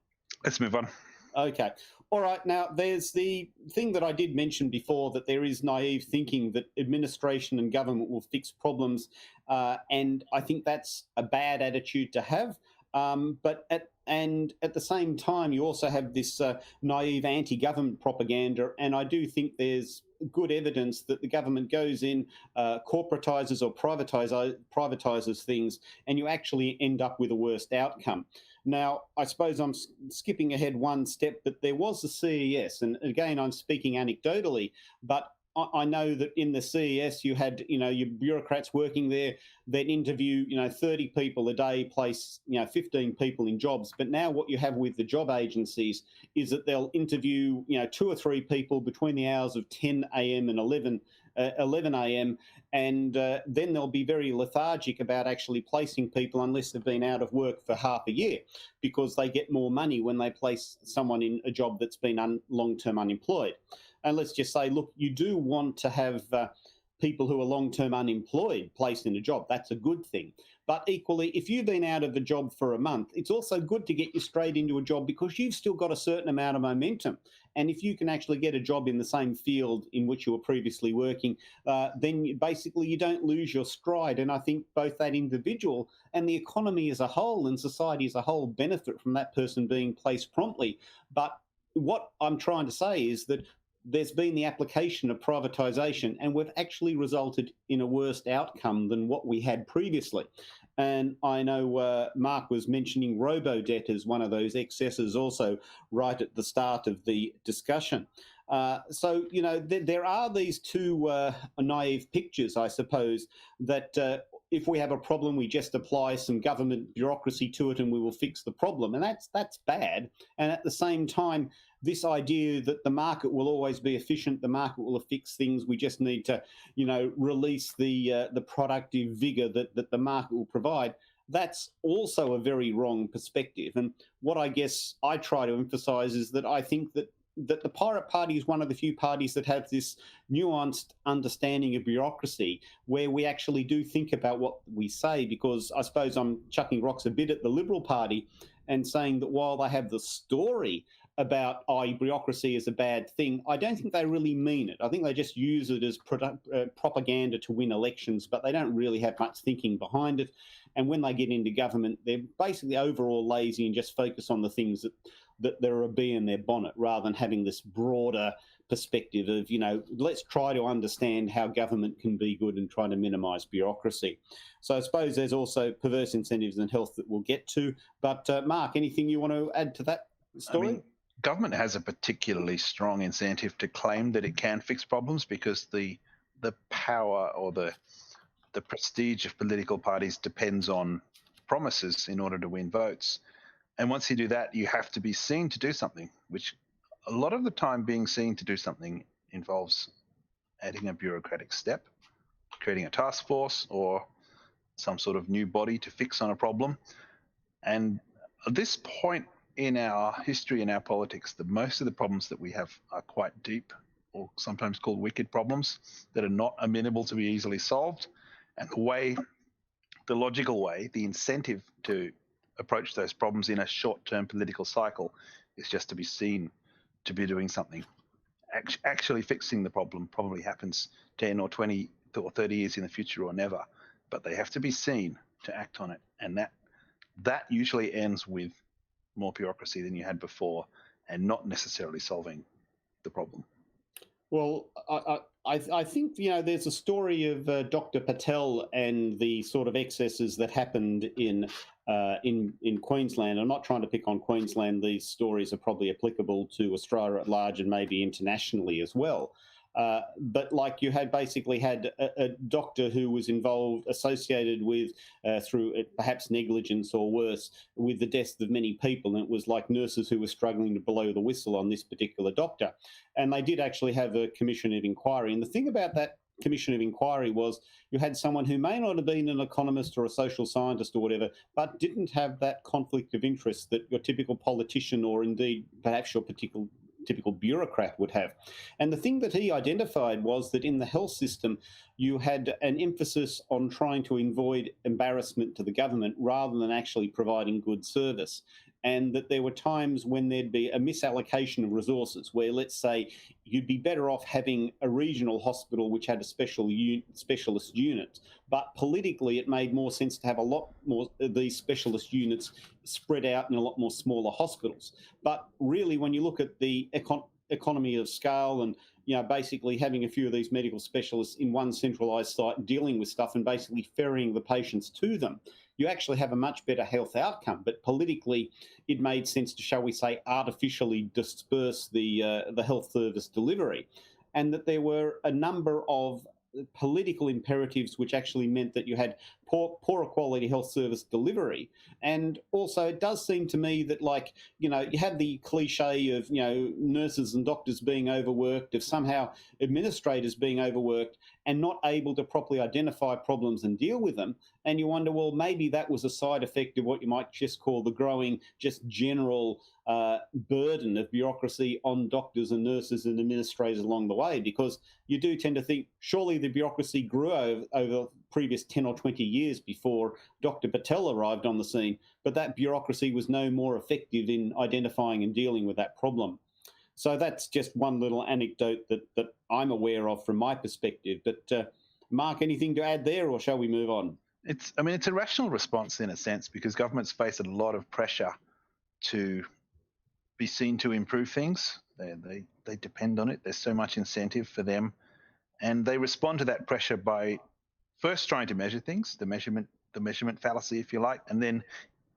Let's move on. Okay. All right. Now, there's the thing that I did mention before, that there is naive thinking that administration and government will fix problems. And I think that's a bad attitude to have. But at the same time, you also have this naive anti-government propaganda. And I do think there's good evidence that the government goes in, corporatizes or privatizes things, and you actually end up with a worse outcome. Now, I suppose I'm skipping ahead one step, but there was the CES, and again, I'm speaking anecdotally, but I know that in the CES you had, your bureaucrats working there that interview, 30 people a day, place, 15 people in jobs. But now what you have with the job agencies is that they'll interview, 2 or 3 people between the hours of 10 a.m. and 11 a.m. And then they'll be very lethargic about actually placing people unless they've been out of work for half a year, because they get more money when they place someone in a job that's been long-term unemployed. And let's just say, look, you do want to have people who are long-term unemployed placed in a job. That's a good thing. But equally, if you've been out of the job for a month, it's also good to get you straight into a job, because you've still got a certain amount of momentum. And if you can actually get a job in the same field in which you were previously working, then basically you don't lose your stride. And I think both that individual and the economy as a whole and society as a whole benefit from that person being placed promptly. But what I'm trying to say is that there's been the application of privatisation, and we've actually resulted in a worse outcome than what we had previously. And I know Mark was mentioning robo-debt as one of those excesses also right at the start of the discussion. So, there are these two naive pictures, I suppose, that if we have a problem, we just apply some government bureaucracy to it and we will fix the problem. And that's bad. And at the same time, this idea that the market will always be efficient, the market will fix things, we just need to, release the productive vigour that the market will provide, that's also a very wrong perspective. And what I guess I try to emphasise is that I think that the Pirate Party is one of the few parties that have this nuanced understanding of bureaucracy where we actually do think about what we say, because I suppose I'm chucking rocks a bit at the Liberal Party and saying that while they have the story about bureaucracy is a bad thing, I don't think they really mean it. I think they just use it as propaganda to win elections, but they don't really have much thinking behind it. And when they get into government, they're basically overall lazy and just focus on the things that there are a bee in their bonnet, rather than having this broader perspective of, let's try to understand how government can be good and try to minimise bureaucracy. So I suppose there's also perverse incentives in health that we'll get to. But Mark, anything you want to add to that story? I mean, government has a particularly strong incentive to claim that it can fix problems, because the power or the prestige of political parties depends on promises in order to win votes. And once you do that, you have to be seen to do something, which a lot of the time being seen to do something involves adding a bureaucratic step, creating a task force or some sort of new body to fix on a problem. And at this point in our history, in our politics, most of the problems that we have are quite deep, or sometimes called wicked problems, that are not amenable to be easily solved. And the logical way, the incentive to approach those problems in a short-term political cycle is just to be seen to be doing something. Actually fixing the problem probably happens 10 or 20 or 30 years in the future or never, but they have to be seen to act on it. And that usually ends with more bureaucracy than you had before, and not necessarily solving the problem. Well, I think, there's a story of Dr. Patel and the sort of excesses that happened in Queensland. I'm not trying to pick on Queensland. These stories are probably applicable to Australia at large and maybe internationally as well. But you had basically had a doctor who was associated with, through perhaps negligence or worse, with the deaths of many people. And it was like nurses who were struggling to blow the whistle on this particular doctor. And they did actually have a commission of inquiry. And the thing about that commission of inquiry was you had someone who may not have been an economist or a social scientist or whatever, but didn't have that conflict of interest that your typical politician or indeed perhaps your typical bureaucrat would have. And the thing that he identified was that in the health system, you had an emphasis on trying to avoid embarrassment to the government rather than actually providing good service. And that there were times when there'd be a misallocation of resources where, let's say, you'd be better off having a regional hospital which had a specialist unit. But politically, it made more sense to have a lot more of these specialist units spread out in a lot more smaller hospitals. But really, when you look at the economy of scale and basically having a few of these medical specialists in one centralised site dealing with stuff and basically ferrying the patients to them, you actually have a much better health outcome. But politically, it made sense to, shall we say, artificially disperse the health service delivery. And that there were a number of political imperatives which actually meant that you had poorer quality health service delivery. And also it does seem to me that you have the cliche of nurses and doctors being overworked, of somehow administrators being overworked and not able to properly identify problems and deal with them. And you wonder, well, maybe that was a side effect of what you might just call the growing just general burden of bureaucracy on doctors and nurses and administrators along the way, because you do tend to think surely the bureaucracy grew over previous 10 or 20 years before Dr. Patel arrived on the scene, but that bureaucracy was no more effective in identifying and dealing with that problem. So that's just one little anecdote that I'm aware of from my perspective. But Mark, anything to add there, or shall we move on? It's a rational response in a sense, because governments face a lot of pressure to be seen to improve things. They depend on it. There's so much incentive for them, and they respond to that pressure by first trying to measure things, the measurement fallacy, if you like, and then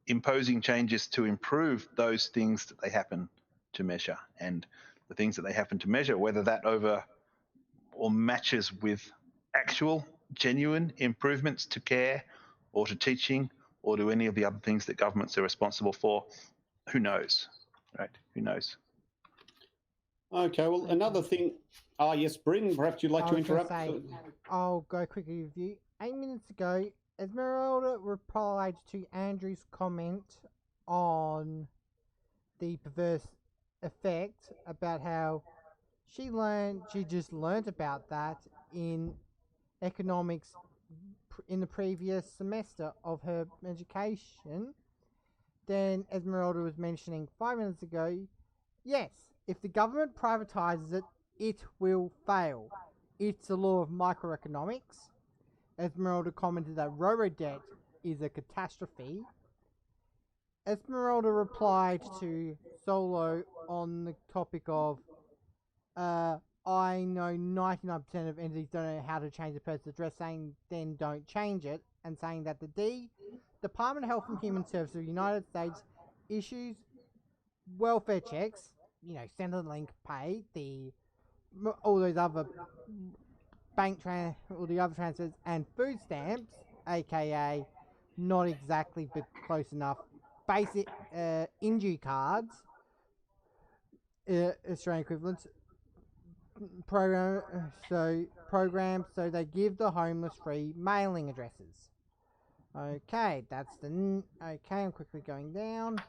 imposing changes to improve those things that they happen to measure. And the things that they happen to measure, whether that over or matches with actual genuine improvements to care or to teaching or to any of the other things that governments are responsible for, who knows, right? Who knows? Okay, well, another thing. Yes, Bryn, perhaps you'd like to interrupt? I'll go quickly with you. 8 minutes ago, Esmeralda replied to Andrew's comment on the perverse effect about how she just learned about that in economics in the previous semester of her education. Then Esmeralda was mentioning 5 minutes ago, yes, if the government privatizes it, it will fail. It's the law of microeconomics. Esmeralda commented that robo-debt is a catastrophe. Esmeralda replied to Solo on the topic of, I know 99% of entities don't know how to change the person's address, saying then don't change it, and saying that the Department of Health and Human Services of the United States issues welfare checks, Centrelink Pay, all those other all the other transfers, and food stamps, aka not exactly but close enough, basic injury cards, Australian equivalents, programs, so they give the homeless free mailing addresses. Okay, I'm quickly going down.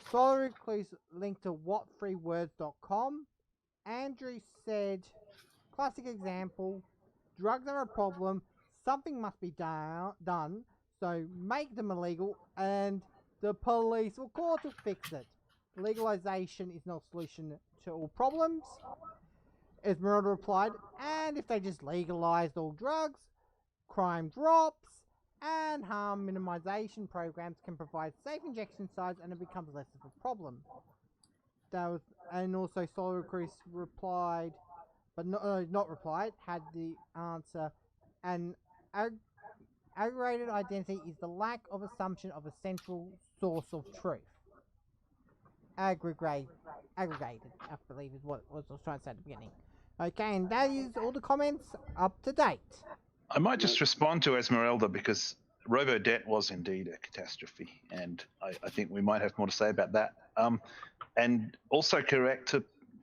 Solar includes link to whatfreewords.com. Andrew said, classic example, drugs are a problem, something must be done, so make them illegal and the police or court will fix it. Legalization is not a solution to all problems. Esmeralda replied, and if they just legalized all drugs, crime drops, and harm minimization programs can provide safe injection sites and it becomes less of a problem. And also Solar Chris replied, but not replied, had the answer, and aggregated identity is the lack of assumption of a central source of truth. Aggregated, I believe is what I was trying to say at the beginning. Okay, and that is all the comments up to date. I might just respond to Esmeralda because robo-debt was indeed a catastrophe, and I think we might have more to say about that. And also correct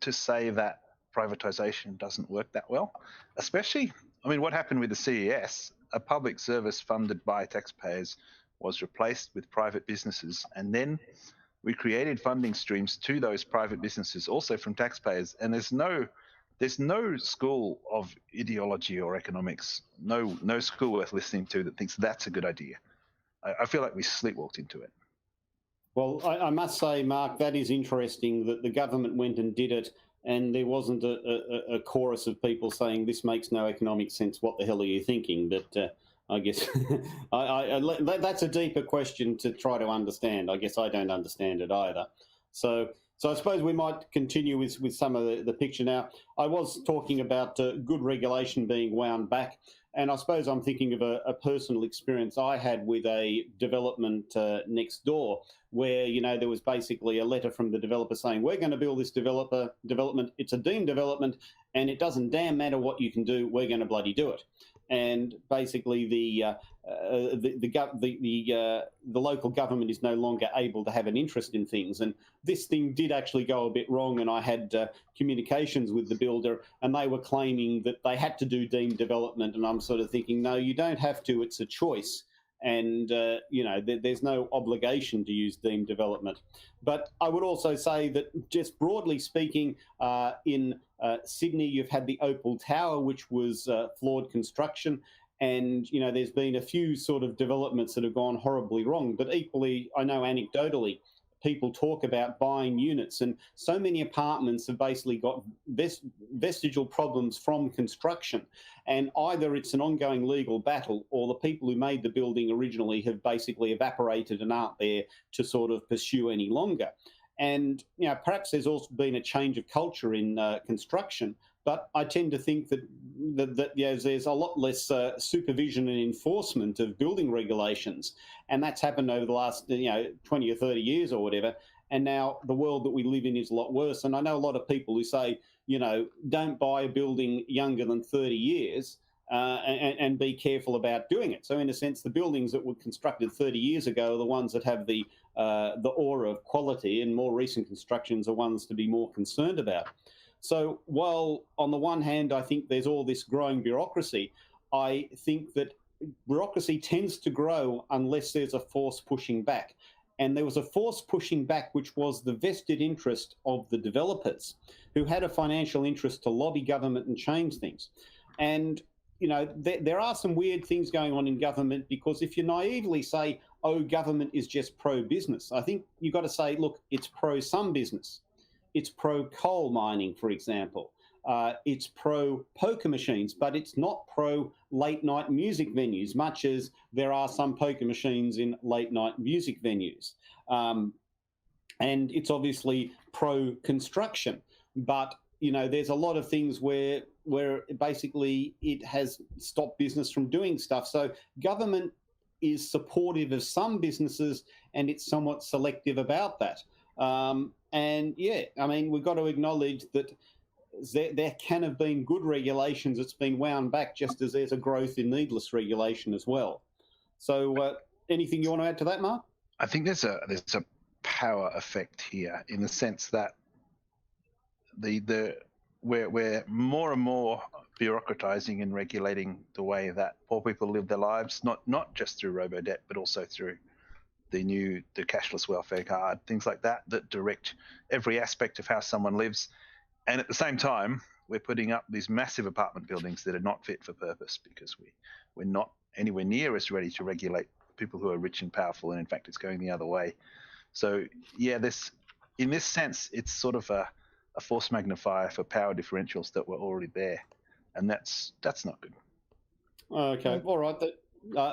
to say that privatization doesn't work that well, especially, what happened with the CES, a public service funded by taxpayers was replaced with private businesses, and then we created funding streams to those private businesses also from taxpayers, and there's no school of ideology or economics, no school worth listening to that thinks that's a good idea. I feel like we sleepwalked into it. Well, I must say, Mark, that is interesting that the government went and did it, and there wasn't a chorus of people saying this makes no economic sense. What the hell are you thinking? But I guess that's a deeper question to try to understand. I guess I don't understand it either. So I suppose we might continue with some of the picture now. I was talking about good regulation being wound back, and I suppose I'm thinking of a personal experience I had with a development next door where, there was basically a letter from the developer saying, we're going to build this development. It's a deemed development, and it doesn't damn matter what you can do. We're going to bloody do it. And basically the local government is no longer able to have an interest in things. And this thing did actually go a bit wrong, and I had communications with the builder, and they were claiming that they had to do deemed development, and I'm sort of thinking, no, you don't have to. It's a choice. And, there's no obligation to use deemed development. But I would also say that just broadly speaking, in Sydney, you've had the Opal Tower, which was flawed construction. And, there's been a few sort of developments that have gone horribly wrong. But equally, I know anecdotally, people talk about buying units, and so many apartments have basically got vestigial problems from construction, and either it's an ongoing legal battle or the people who made the building originally have basically evaporated and aren't there to sort of pursue any longer. And perhaps there's also been a change of culture in construction, but I tend to think that there's a lot less supervision and enforcement of building regulations, and that's happened over the last 20 or 30 years or whatever. and now the world that we live in is a lot worse. And I know a lot of people who say, don't buy a building younger than 30 years and be careful about doing it. So in a sense, the buildings that were constructed 30 years ago are the ones that have the aura of quality, and more recent constructions are ones to be more concerned about. So while on the one hand, I think there's all this growing bureaucracy, I think that bureaucracy tends to grow unless there's a force pushing back. And there was a force pushing back, which was the vested interest of the developers who had a financial interest to lobby government and change things. And, there are some weird things going on in government, because if you naively say, oh, government is just pro-business, I think you've got to say, look, it's pro-some business. It's pro-coal mining, for example. It's pro-poker machines, but it's not pro-late-night music venues, much as there are some poker machines in late-night music venues. And it's obviously pro-construction, but, there's a lot of things where basically it has stopped business from doing stuff. So government is supportive of some businesses, and it's somewhat selective about that. And, yeah, I mean, we've got to acknowledge that there can have been good regulations that's been wound back, just as there's a growth in needless regulation as well. So anything you want to add to that, Mark? I think there's a power effect here, in the sense that we're more and more bureaucratizing and regulating the way that poor people live their lives, not just through robo-debt, but also through the cashless welfare card, things like that direct every aspect of how someone lives. And at the same time, we're putting up these massive apartment buildings that are not fit for purpose, because we're not anywhere near as ready to regulate people who are rich and powerful, and in fact, it's going the other way. So yeah, in this sense, it's sort of a force magnifier for power differentials that were already there, and that's not good. Okay, all right.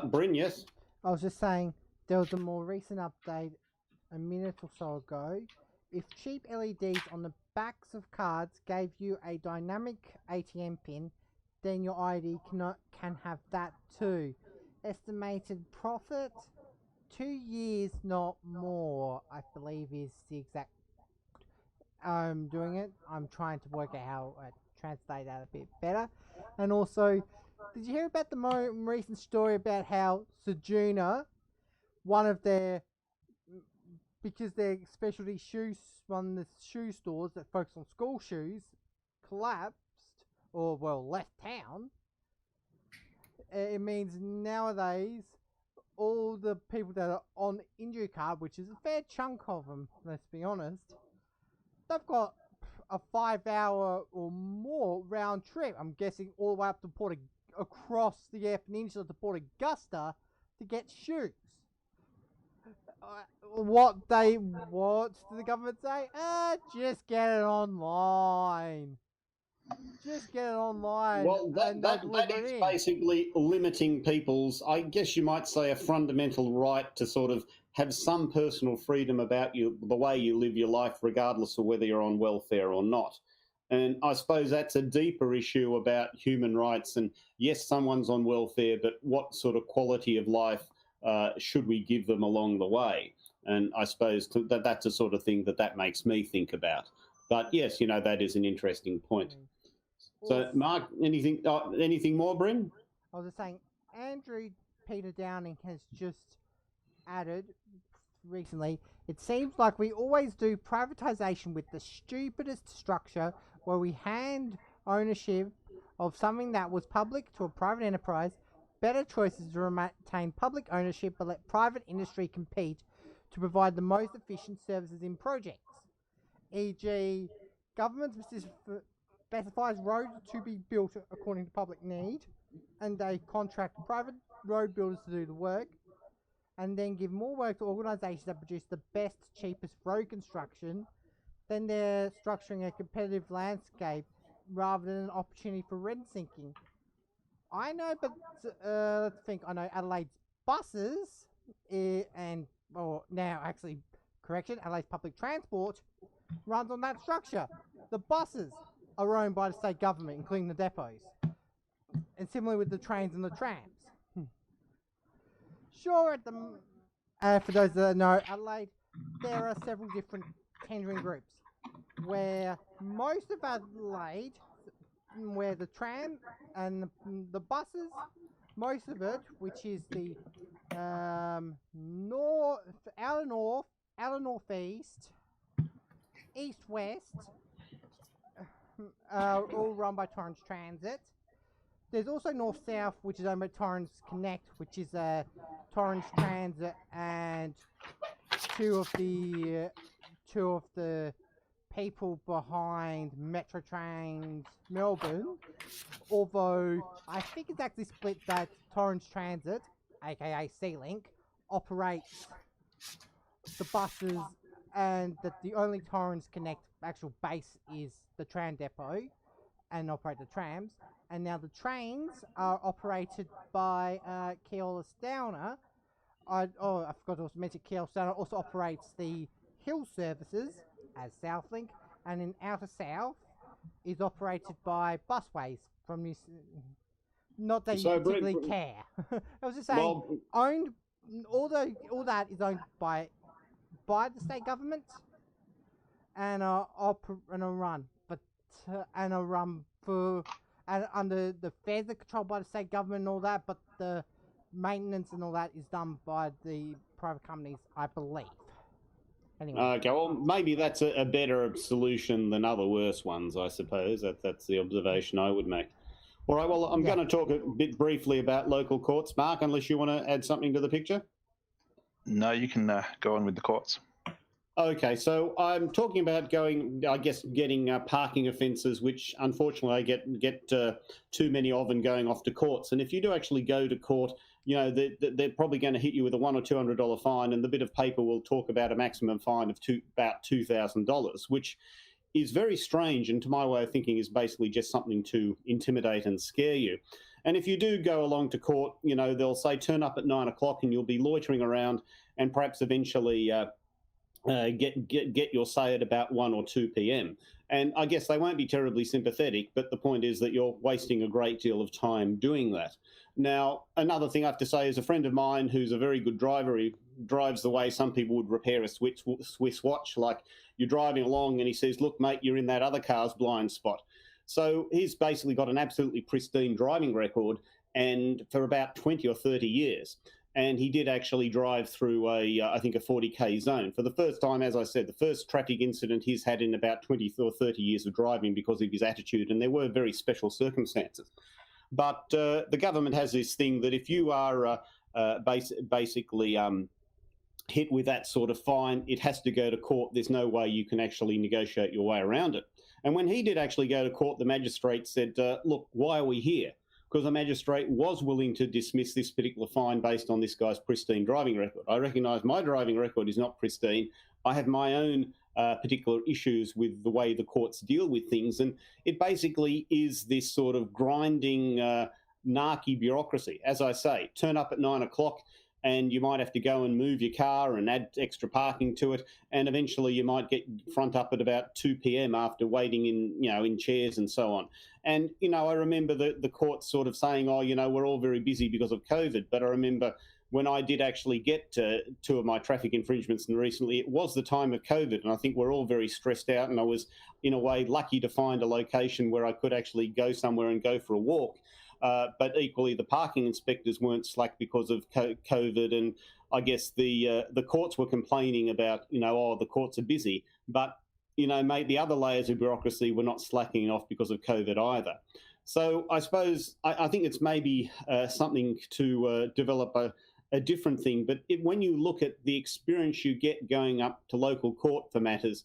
Bryn, yes? I was just saying, there was a more recent update a minute or so ago. If cheap LEDs on the backs of cards gave you a dynamic ATM pin, then your ID can have that too. Estimated profit, 2 years, not more, I believe is the exact... I'm doing it. I'm trying to work out how I translate that a bit better. And also, did you hear about the more recent story about how Sejuna, one of their... because their specialty shoes, one of the shoe stores that focus on school shoes, collapsed, or, well, left town. It means nowadays all the people that are on injury card, which is a fair chunk of them, let's be honest, they've got a 5-hour or more round trip, I'm guessing, all the way up to across the Eyre Peninsula to Port Augusta to get shoes. What do the government say? Just get it online. Just get it online. Well, that is basically limiting people's, I guess you might say, a fundamental right to sort of have some personal freedom about the way you live your life, regardless of whether you're on welfare or not. And I suppose that's a deeper issue about human rights. And yes, someone's on welfare, but what sort of quality of life should we give them along the way? And I suppose that's the sort of thing that makes me think about. But yes, that is an interesting point. So, Mark, anything more, Bryn? I was just saying, Andrew Peter Downing has just added recently, it seems like we always do privatisation with the stupidest structure, where we hand ownership of something that was public to a private enterprise. Better choices to retain public ownership, but let private industry compete to provide the most efficient services in projects. E.g., government specifies roads to be built according to public need, and they contract private road builders to do the work, and then give more work to organisations that produce the best, cheapest road construction. Then they're structuring a competitive landscape rather than an opportunity for rent sinking. I know, but let's think. I know Adelaide's buses, Adelaide's public transport runs on that structure. The buses are owned by the state government, including the depots. And similarly with the trains and the trams. Sure, for those that know, Adelaide there are several different tendering groups, where most of Adelaide, where the tram and the buses, most of it, which is the outer northeast, east west, all run by Torrens Transit. There's also north south, which is owned by Torrens Connect, which is Torrens Transit and two of the people behind Metro Trains Melbourne. Although I think it's actually split that Torrens Transit, aka C-Link, operates the buses, and that the only Torrens Connect actual base is the tram depot and operate the trams. And now the trains are operated by Keolis Downer. I forgot to also mention Keolis Downer also operates the hill services as Southlink, and in outer south is operated by Busways from New. Not that you particularly care. I was just saying, owned. All that is owned by the state government, and are run under the fares are controlled by the state government and all that, but the maintenance and all that is done by the private companies, I believe. Anyway. Okay, well, maybe that's a better solution than other worse ones, I suppose. That's the observation I would make. All right, well, I'm going to talk a bit briefly about local courts, Mark, unless you want to add something to the picture. No, you can go on with the courts. Okay, so I'm talking about getting parking offences, which unfortunately I get too many of and going off to courts. And if you do actually go to court, you know, they're probably going to hit you with a $100 or $200 fine, and the bit of paper will talk about a maximum fine of about $2,000, which is very strange, and to my way of thinking is basically just something to intimidate and scare you. And if you do go along to court, you know, they'll say turn up at 9 o'clock and you'll be loitering around and perhaps eventually get your say at about 1 or 2 p.m. And I guess they won't be terribly sympathetic, but the point is that you're wasting a great deal of time doing that. Now, another thing I have to say is a friend of mine who's a very good driver, he drives the way some people would repair a Swiss watch, like you're driving along and he says, look, mate, you're in that other car's blind spot. So he's basically got an absolutely pristine driving record, and for about 20 or 30 years. And he did actually drive through I think a 40k zone. For the first time, as I said, the first traffic incident he's had in about 20 or 30 years of driving because of his attitude, and there were very special circumstances. But the government has this thing that if you are basically hit with that sort of fine, it has to go to court. There's no way you can actually negotiate your way around it. And when he did actually go to court, the magistrate said, look, why are we here? Because the magistrate was willing to dismiss this particular fine based on this guy's pristine driving record. I recognise my driving record is not pristine. I have my own particular issues with the way the courts deal with things. And it basically is this sort of grinding, narky bureaucracy. As I say, turn up at 9 o'clock and you might have to go and move your car and add extra parking to it. And eventually you might get front up at about 2 p.m. after waiting in chairs and so on. And, I remember the court sort of saying, we're all very busy because of COVID. But I remember when I did actually get two of my traffic infringements and recently, it was the time of COVID. And I think we're all very stressed out. And I was, in a way, lucky to find a location where I could actually go somewhere and go for a walk. But equally, the parking inspectors weren't slack because of COVID. And I guess the courts were complaining about, the courts are busy. But mate, the other layers of bureaucracy were not slacking off because of COVID either. So I suppose I think it's maybe something to develop a different thing. But when you look at the experience you get going up to local court for matters,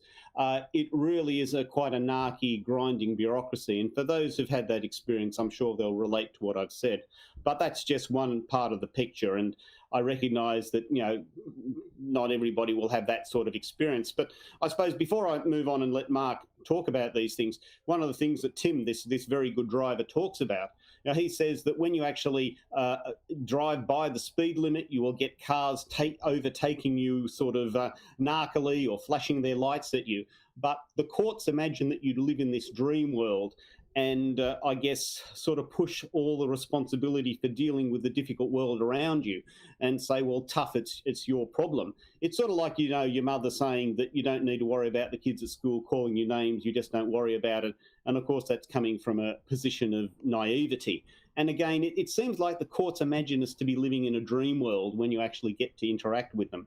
it really is quite a narky, grinding bureaucracy. And for those who've had that experience, I'm sure they'll relate to what I've said. But that's just one part of the picture. And I recognise that, not everybody will have that sort of experience. But I suppose before I move on and let Mark talk about these things, one of the things that Tim, this very good driver, talks about, he says that when you actually drive by the speed limit, you will get cars overtaking you sort of narkily or flashing their lights at you. but the courts imagine that you live in this dream world and I guess sort of push all the responsibility for dealing with the difficult world around you and say, well, tough, it's your problem. It's sort of like, you know, your mother saying that you don't need to worry about the kids at school calling you names, you just don't worry about it. And of course, that's coming from a position of naivety. And again, it seems like the courts imagine us to be living in a dream world when you actually get to interact with them.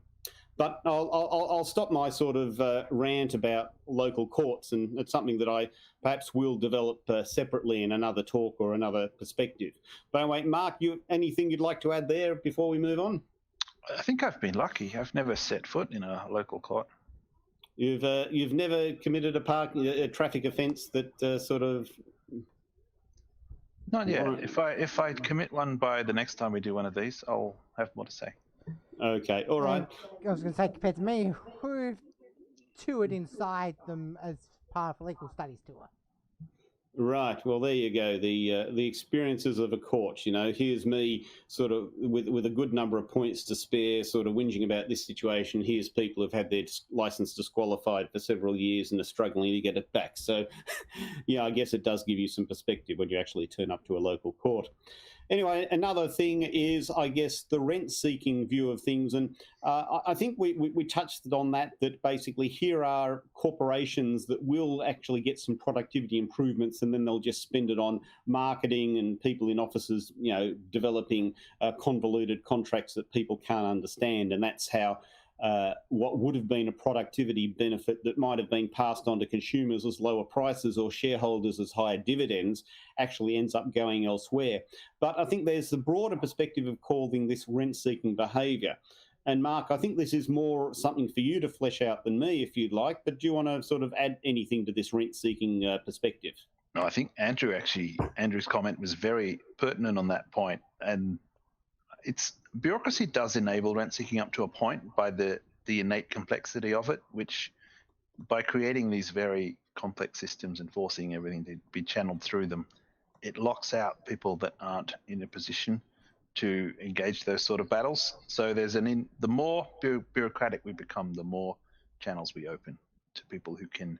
But I'll stop my sort of rant about local courts, and it's something that I perhaps will develop separately in another talk or another perspective. But anyway, Mark, anything you'd like to add there before we move on? I think I've been lucky. I've never set foot in a local court. You've never committed a traffic offence that sort of... Not yet. If I commit one by the next time we do one of these, I'll have more to say. Okay, all right. I was going to say, compared to me, who've toured inside them as part of a legal studies tour? Right. Well, there you go. The experiences of a court. You know, here's me sort of with a good number of points to spare, sort of whinging about this situation. Here's people who've had their license disqualified for several years and are struggling to get it back. So, yeah, I guess it does give you some perspective when you actually turn up to a local court. Anyway, another thing is, I guess, the rent-seeking view of things. And I think we touched on that basically here are corporations that will actually get some productivity improvements, and then they'll just spend it on marketing and people in offices, you know, developing convoluted contracts that people can't understand. And that's how what would have been a productivity benefit that might have been passed on to consumers as lower prices or shareholders as higher dividends actually ends up going elsewhere. But I think there's the broader perspective of calling this rent-seeking behaviour. And Mark, I think this is more something for you to flesh out than me, if you'd like, but do you want to sort of add anything to this rent-seeking perspective? No, I think Andrew's comment was very pertinent on that point. And bureaucracy does enable rent seeking up to a point by the innate complexity of it, which by creating these very complex systems and forcing everything to be channeled through them, it locks out people that aren't in a position to engage those sort of battles. So the more bureaucratic we become, the more channels we open to people who can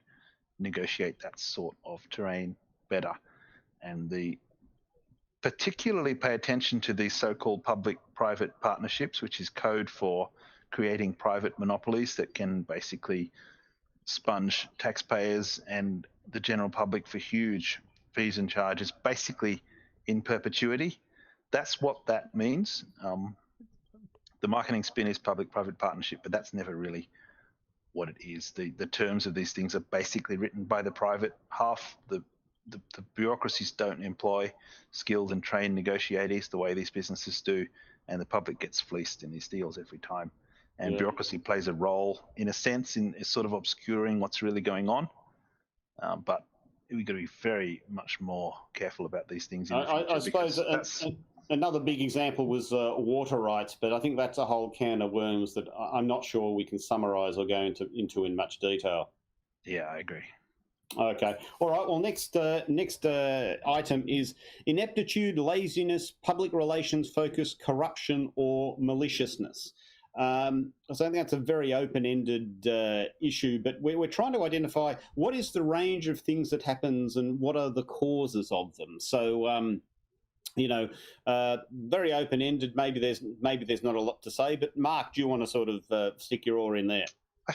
negotiate that sort of terrain better. And particularly pay attention to these so-called public-private partnerships, which is code for creating private monopolies that can basically sponge taxpayers and the general public for huge fees and charges, basically in perpetuity. That's what that means. The marketing spin is public-private partnership, but that's never really what it is. The terms of these things are basically written by the private half. The bureaucracies don't employ skilled and trained negotiators the way these businesses do, and the public gets fleeced in these deals every time. And bureaucracy plays a role, in a sense, in sort of obscuring what's really going on. But we've got to be very much more careful about these things in the future. I suppose another big example was water rights, but I think that's a whole can of worms that I'm not sure we can summarise or go into in much detail. Yeah, I agree. Okay. All right. Well, next item is ineptitude, laziness, public relations focus, corruption, or maliciousness. So I think that's a very open-ended issue, but we're trying to identify what is the range of things that happens and what are the causes of them. So, very open-ended. Maybe there's not a lot to say, but Mark, do you want to sort of stick your oar in there? I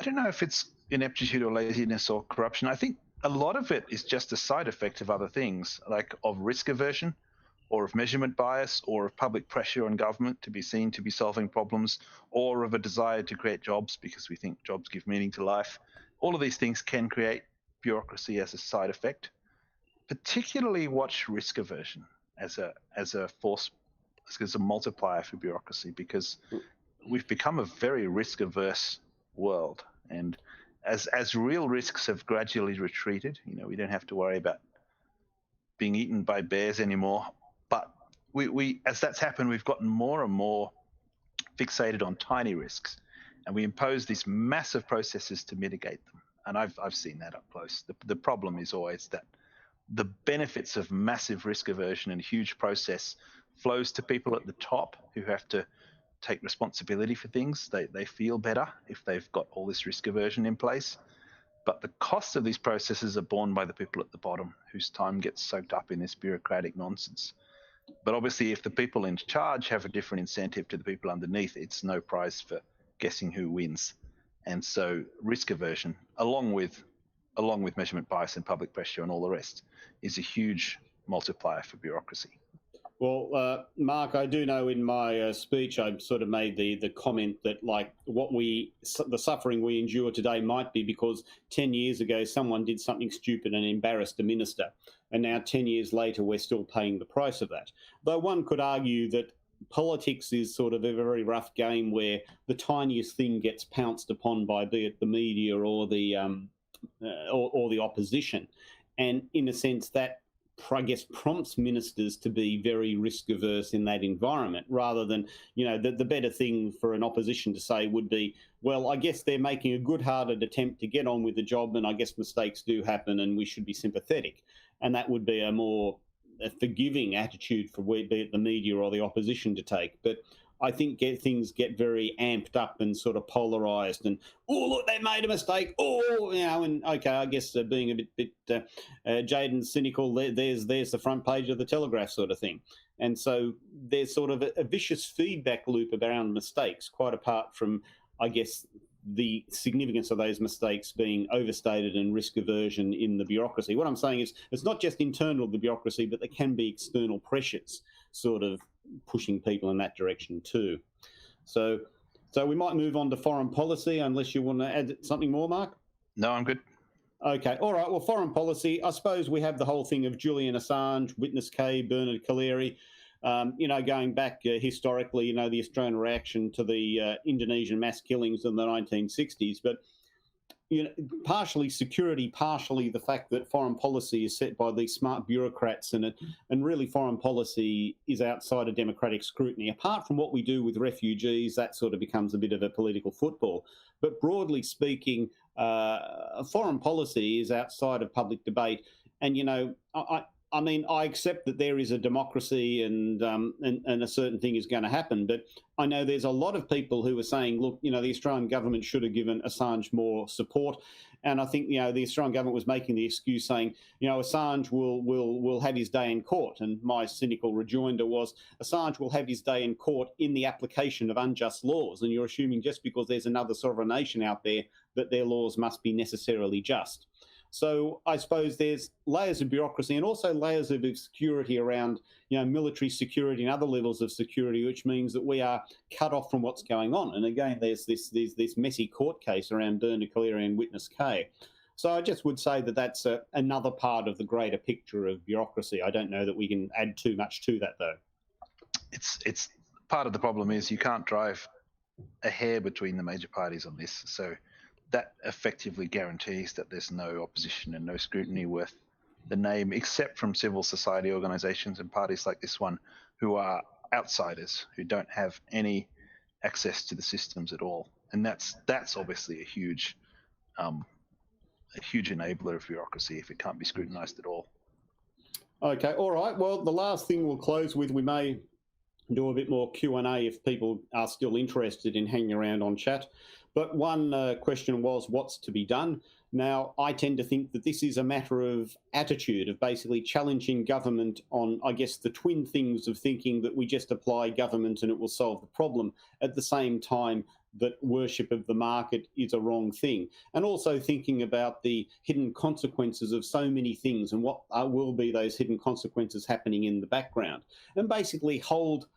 don't know if it's ineptitude or laziness or corruption. I think a lot of it is just a side effect of other things, like of risk aversion or of measurement bias or of public pressure on government to be seen to be solving problems, or of a desire to create jobs because we think jobs give meaning to life. All of these things can create bureaucracy as a side effect. Particularly watch risk aversion as a force, as a multiplier for bureaucracy, because we've become a very risk averse world. And as real risks have gradually retreated, we don't have to worry about being eaten by bears anymore. But we as that's happened, we've gotten more and more fixated on tiny risks, and we impose these massive processes to mitigate them. And I've seen that up close. The problem is always that the benefits of massive risk aversion and huge process flows to people at the top who have to take responsibility for things. They feel better if they've got all this risk aversion in place. But the cost of these processes are borne by the people at the bottom, whose time gets soaked up in this bureaucratic nonsense. But obviously, if the people in charge have a different incentive to the people underneath, it's no prize for guessing who wins. And so risk aversion, along with measurement bias and public pressure and all the rest, is a huge multiplier for bureaucracy. Well, Mark, I do know in my speech I sort of made the comment that, like, the suffering we endure today might be because 10 years ago someone did something stupid and embarrassed a minister, and now 10 years later we're still paying the price of that. Though one could argue that politics is sort of a very rough game where the tiniest thing gets pounced upon by, be it the media or the opposition, and in a sense that, I guess, prompts ministers to be very risk averse in that environment, rather than, the better thing for an opposition to say would be, well, I guess they're making a good-hearted attempt to get on with the job, and I guess mistakes do happen and we should be sympathetic. And that would be a more forgiving attitude for, be it the media or the opposition, to take. But I think things get very amped up and sort of polarised, and, oh, look, they made a mistake, and okay, I guess being a bit jaded and cynical, there's the front page of the Telegraph sort of thing. And so there's sort of a vicious feedback loop around mistakes, quite apart from, I guess, the significance of those mistakes being overstated and risk aversion in the bureaucracy. What I'm saying is it's not just internal to the bureaucracy, but there can be external pressures sort of pushing people in that direction too. So we might move on to foreign policy, unless you want to add something more, Mark? No, I'm good. Okay, all right. Well, foreign policy, I suppose we have the whole thing of Julian Assange, Witness K, Bernard Collaery. Going back historically, the Australian reaction to the Indonesian mass killings in the 1960s, but partially security, partially the fact that foreign policy is set by these smart bureaucrats, and really foreign policy is outside of democratic scrutiny. Apart from what we do with refugees, that sort of becomes a bit of a political football. But broadly speaking, foreign policy is outside of public debate. And, I accept that there is a democracy and a certain thing is going to happen, but I know there's a lot of people who are saying, look, the Australian government should have given Assange more support. And I think, the Australian government was making the excuse saying, Assange will have his day in court. And my cynical rejoinder was, Assange will have his day in court in the application of unjust laws. And you're assuming just because there's another sovereign nation out there that their laws must be necessarily just. So I suppose there's layers of bureaucracy and also layers of security around, military security and other levels of security, which means that we are cut off from what's going on. And again, there's this messy court case around Bernard Collaery and Witness K. So I just would say that that's another part of the greater picture of bureaucracy. I don't know that we can add too much to that, though. It's part of the problem is you can't drive a hair between the major parties on this. So that effectively guarantees that there's no opposition and no scrutiny worth the name, except from civil society organisations and parties like this one, who are outsiders, who don't have any access to the systems at all. And that's obviously a huge enabler of bureaucracy if it can't be scrutinised at all. Okay, all right. Well, the last thing we'll close with, we may do a bit more Q&A if people are still interested in hanging around on chat. But one question was, what's to be done? Now, I tend to think that this is a matter of attitude, of basically challenging government on, I guess, the twin things of thinking that we just apply government and it will solve the problem, at the same time that worship of the market is a wrong thing. And also thinking about the hidden consequences of so many things and what will be those hidden consequences happening in the background. And basically hold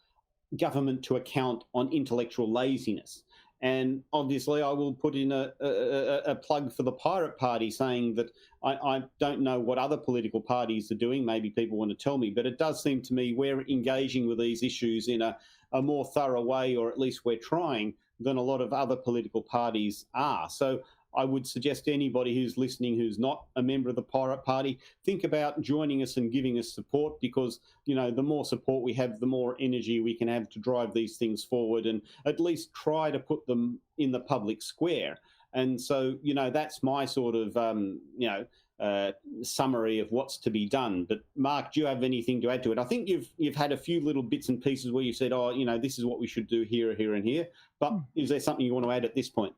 government to account on intellectual laziness. And obviously I will put in a plug for the Pirate Party, saying that I don't know what other political parties are doing. Maybe people want to tell me, but it does seem to me we're engaging with these issues in a more thorough way, or at least we're trying, than a lot of other political parties are. So I would suggest to anybody who's listening who's not a member of the Pirate Party, think about joining us and giving us support, because, the more support we have, the more energy we can have to drive these things forward and at least try to put them in the public square. And so, that's my sort of, summary of what's to be done. But Mark, do you have anything to add to it? I think you've had a few little bits and pieces where you said, this is what we should do here, here and here. But is there something you want to add at this point?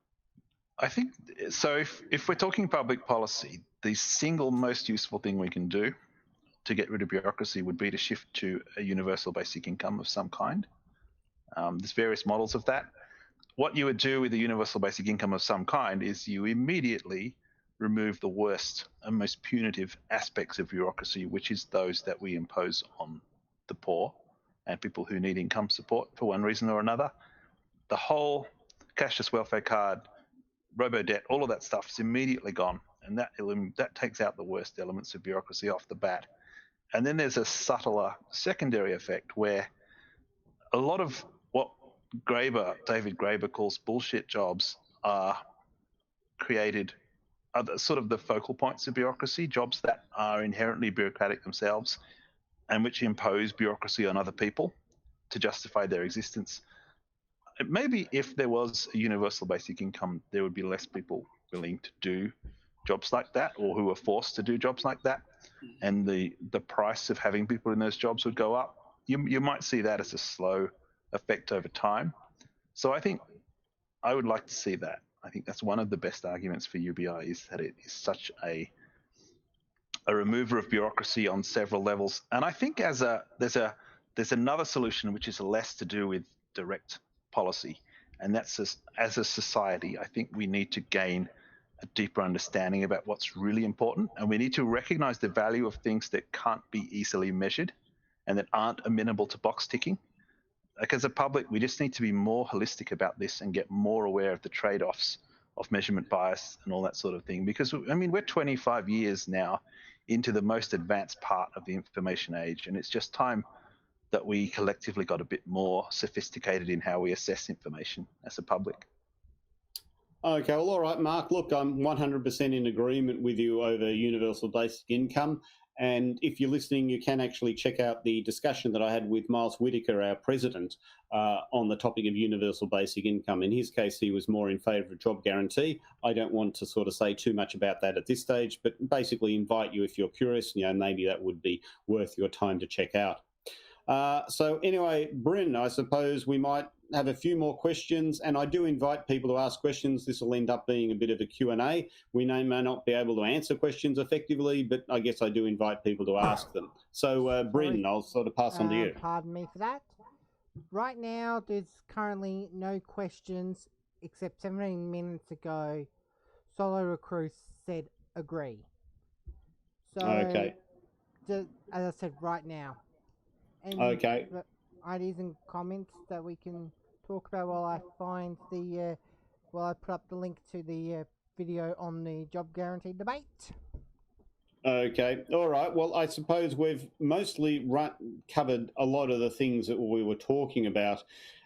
I think so. If we're talking public policy, the single most useful thing we can do to get rid of bureaucracy would be to shift to a universal basic income of some kind. There's various models of that. What you would do with a universal basic income of some kind is you immediately remove the worst and most punitive aspects of bureaucracy, which is those that we impose on the poor and people who need income support for one reason or another. The whole cashless welfare card, robo-debt, all of that stuff is immediately gone, and that takes out the worst elements of bureaucracy off the bat. And then there's a subtler secondary effect where a lot of what David Graeber calls bullshit jobs are created, are sort of the focal points of bureaucracy, jobs that are inherently bureaucratic themselves and which impose bureaucracy on other people to justify their existence. Maybe if there was a universal basic income, there would be less people willing to do jobs like that, or who are forced to do jobs like that, and the price of having people in those jobs would go up. You might see that as a slow effect over time. So I think I would like to see that. I think that's one of the best arguments for UBI, is that it is such a remover of bureaucracy on several levels. And I think there's another solution which is less to do with direct policy, and that's as a society, I think we need to gain a deeper understanding about what's really important, and we need to recognize the value of things that can't be easily measured and that aren't amenable to box ticking. Like, as a public, we just need to be more holistic about this and get more aware of the trade-offs of measurement bias and all that sort of thing. Because, I mean, we're 25 years now into the most advanced part of the information age, and it's just time that we collectively got a bit more sophisticated in how we assess information as a public. Okay, well, all right, Mark. Look, I'm 100% in agreement with you over universal basic income. And if you're listening, you can actually check out the discussion that I had with Miles Whittaker, our president, on the topic of universal basic income. In his case, he was more in favour of job guarantee. I don't want to sort of say too much about that at this stage, but basically invite you, if you're curious, maybe that would be worth your time to check out. So anyway, Bryn, I suppose we might have a few more questions, and I do invite people to ask questions. This will end up being a bit of a Q&A. We may not be able to answer questions effectively, but I guess I do invite people to ask them. So, Bryn, I'll sort of pass on to you. Pardon me for that. Right now, there's currently no questions, except 17 minutes ago, Solo Recruit said agree. So, okay. As I said, right now. Any okay. Ideas and comments that we can talk about while I find while I put up the link to the video on the job guarantee debate? Okay, all right. Well, I suppose we've mostly covered a lot of the things that we were talking about,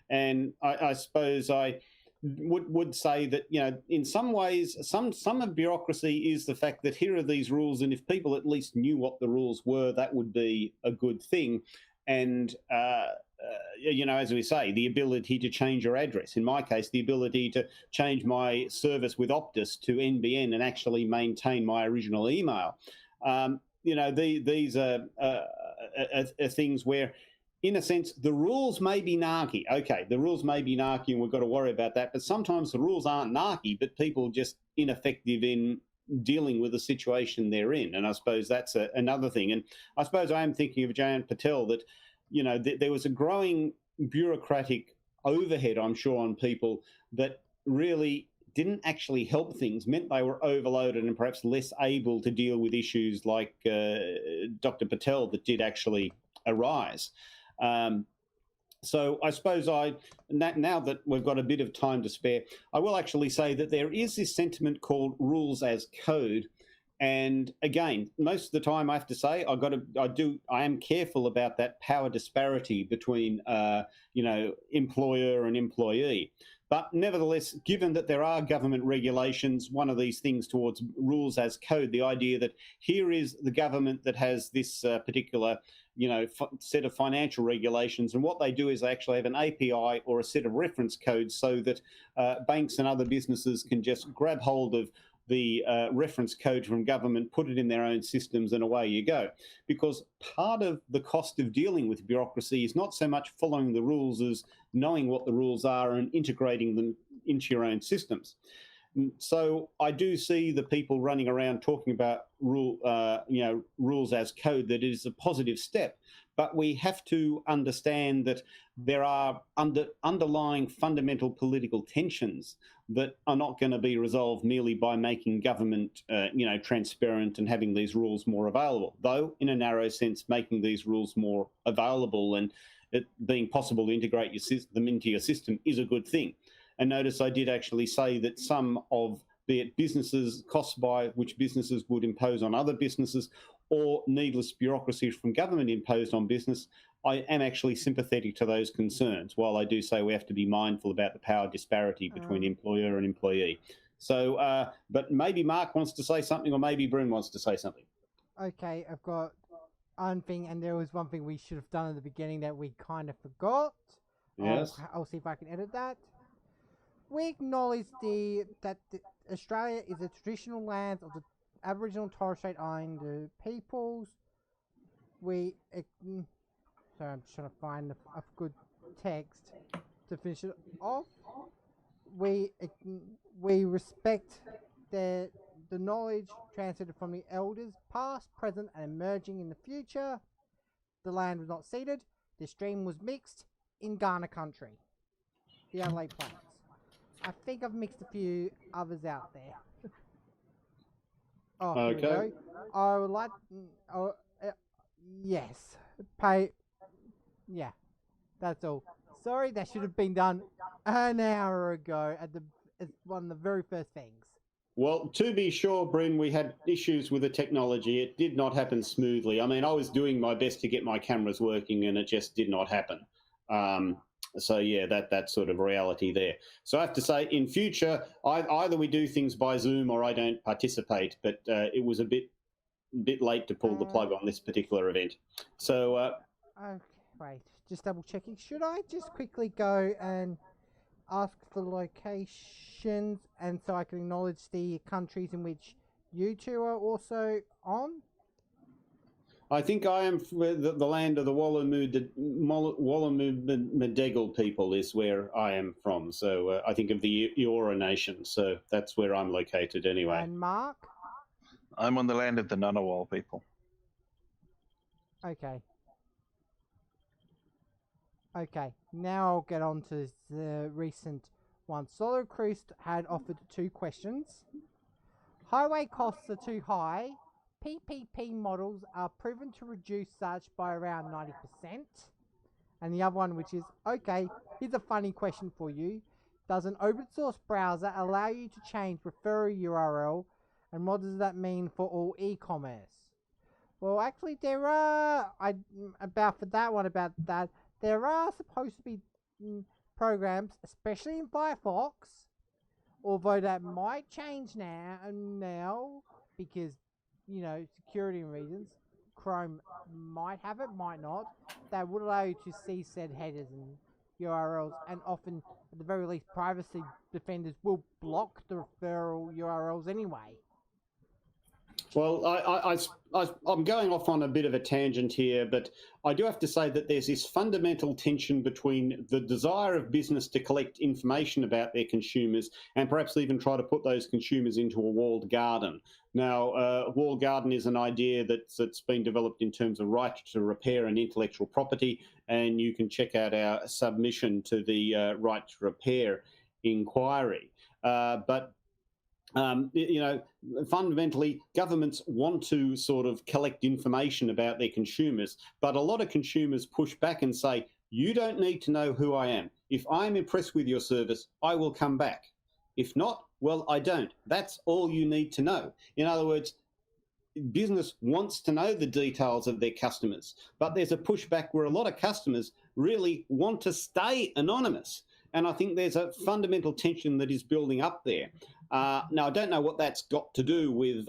and I suppose I would say that, in some ways, some of bureaucracy is the fact that here are these rules, and if people at least knew what the rules were, that would be a good thing. And, as we say, the ability to change your address. In my case, the ability to change my service with Optus to NBN and actually maintain my original email. These are things where, in a sense, the rules may be narky. Okay, the rules may be narky and we've got to worry about that. But sometimes the rules aren't narky, but people are just ineffective in dealing with the situation they're in. And I suppose that's another thing. And I suppose I am thinking of Jayant Patel, that, there was a growing bureaucratic overhead, I'm sure, on people that really didn't actually help things, meant they were overloaded and perhaps less able to deal with issues like Dr. Patel that did actually arise. So I suppose now that we've got a bit of time to spare, I will actually say that there is this sentiment called rules as code. And again, most of the time I have to say I am careful about that power disparity between employer and employee. But nevertheless, given that there are government regulations, one of these things towards rules as code, the idea that here is the government that has this particular set of financial regulations, and what they do is they actually have an API or a set of reference codes so that banks and other businesses can just grab hold of the reference code from government, put it in their own systems, and away you go. Because part of the cost of dealing with bureaucracy is not so much following the rules as knowing what the rules are and integrating them into your own systems. So I do see the people running around talking about rules as code. That is a positive step, but we have to understand that there are underlying fundamental political tensions that are not going to be resolved merely by making government, transparent and having these rules more available. Though, in a narrow sense, making these rules more available and it being possible to integrate them into your system is a good thing. And notice I did actually say that some of, be it businesses, costs by which businesses would impose on other businesses, or needless bureaucracy from government imposed on business, I am actually sympathetic to those concerns, while I do say we have to be mindful about the power disparity between employer and employee. So, but maybe Mark wants to say something, or maybe Bryn wants to say something. Okay, I've got one thing, and there was one thing we should have done at the beginning that we kind of forgot. Yes. I'll see if I can edit that. We acknowledge that Australia is the traditional lands of the Aboriginal and Torres Strait Islander peoples. Sorry, I'm just trying to find a good text to finish it off. We respect the knowledge transmitted from the elders, past, present, and emerging in the future. The land was not ceded. The stream was mixed in Ghana country, the Adelaide Plains. I think I've mixed a few others out there. Here we go. I would like... yes. Yeah. That's all. Sorry, that should have been done an hour ago as one of the very first things. Well, to be sure, Bryn, we had issues with the technology. It did not happen smoothly. I mean, I was doing my best to get my cameras working and it just did not happen. So, yeah, that's sort of reality there. So I have to say, in future, either we do things by Zoom or I don't participate, but it was a bit late to pull the plug on this particular event. So... okay, wait, just double checking. Should I just quickly go and ask for locations and so I can acknowledge the countries in which you two are also on? I think I am the land of the Wallumedegal people is where I am from. So I think of the Eora Nation. So that's where I'm located anyway. And Mark? I'm on the land of the Ngunnawal people. Okay. Okay, now I'll get on to the recent one. Solar Cruise had offered 2 questions. Highway costs are too high. PPP models are proven to reduce such by around 90%. And the other one, which is, okay, here's a funny question for you. Does an open source browser allow you to change referral URL? And what does that mean for all e-commerce? Well, actually, there are, there are supposed to be programs, especially in Firefox, although that might change now because, security reasons. Chrome might have it, might not. That would allow you to see said headers and URLs, and often, at the very least, privacy defenders will block the referral URLs anyway. Well, I'm going off on a bit of a tangent here, but I do have to say that there's this fundamental tension between the desire of business to collect information about their consumers and perhaps even try to put those consumers into a walled garden. Now, walled garden is an idea that's been developed in terms of right to repair and intellectual property, and you can check out our submission to the right to repair inquiry. Fundamentally, governments want to sort of collect information about their consumers, but a lot of consumers push back and say, you don't need to know who I am. If I'm impressed with your service, I will come back. If not, well, I don't. That's all you need to know. In other words, business wants to know the details of their customers, but there's a pushback where a lot of customers really want to stay anonymous. And I think there's a fundamental tension that is building up there. Now, I don't know what that's got to do with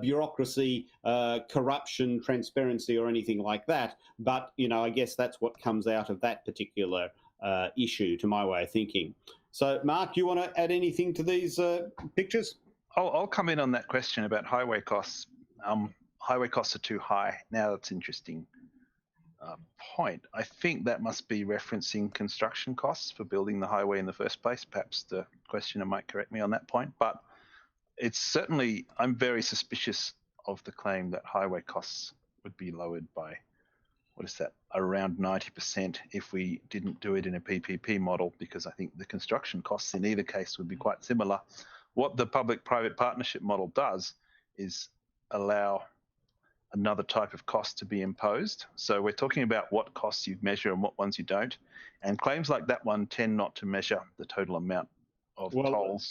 bureaucracy, corruption, transparency, or anything like that. But, I guess that's what comes out of that particular issue, to my way of thinking. So, Mark, you want to add anything to these pictures? I'll come in on that question about highway costs. Highway costs are too high. Now that's interesting. point, I think that must be referencing construction costs for building the highway in the first place. Perhaps the questioner might correct me on that point, but it's certainly, I'm very suspicious of the claim that highway costs would be lowered by, what is that, around 90% if we didn't do it in a PPP model, because I think the construction costs in either case would be quite similar. What the public-private partnership model does is allow another type of cost to be imposed. So we're talking about what costs you measure and what ones you don't. And claims like that one tend not to measure the total amount of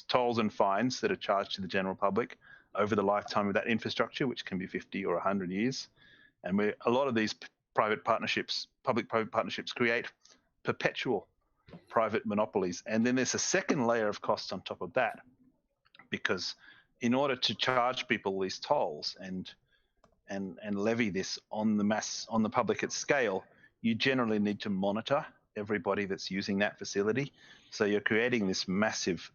tolls and fines that are charged to the general public over the lifetime of that infrastructure, which can be 50 or 100 years. And a lot of these private partnerships, public-private partnerships, create perpetual private monopolies. And then there's a second layer of cost on top of that, because in order to charge people these tolls and levy this on the public at scale, you generally need to monitor everybody that's using that facility. So you're creating this massive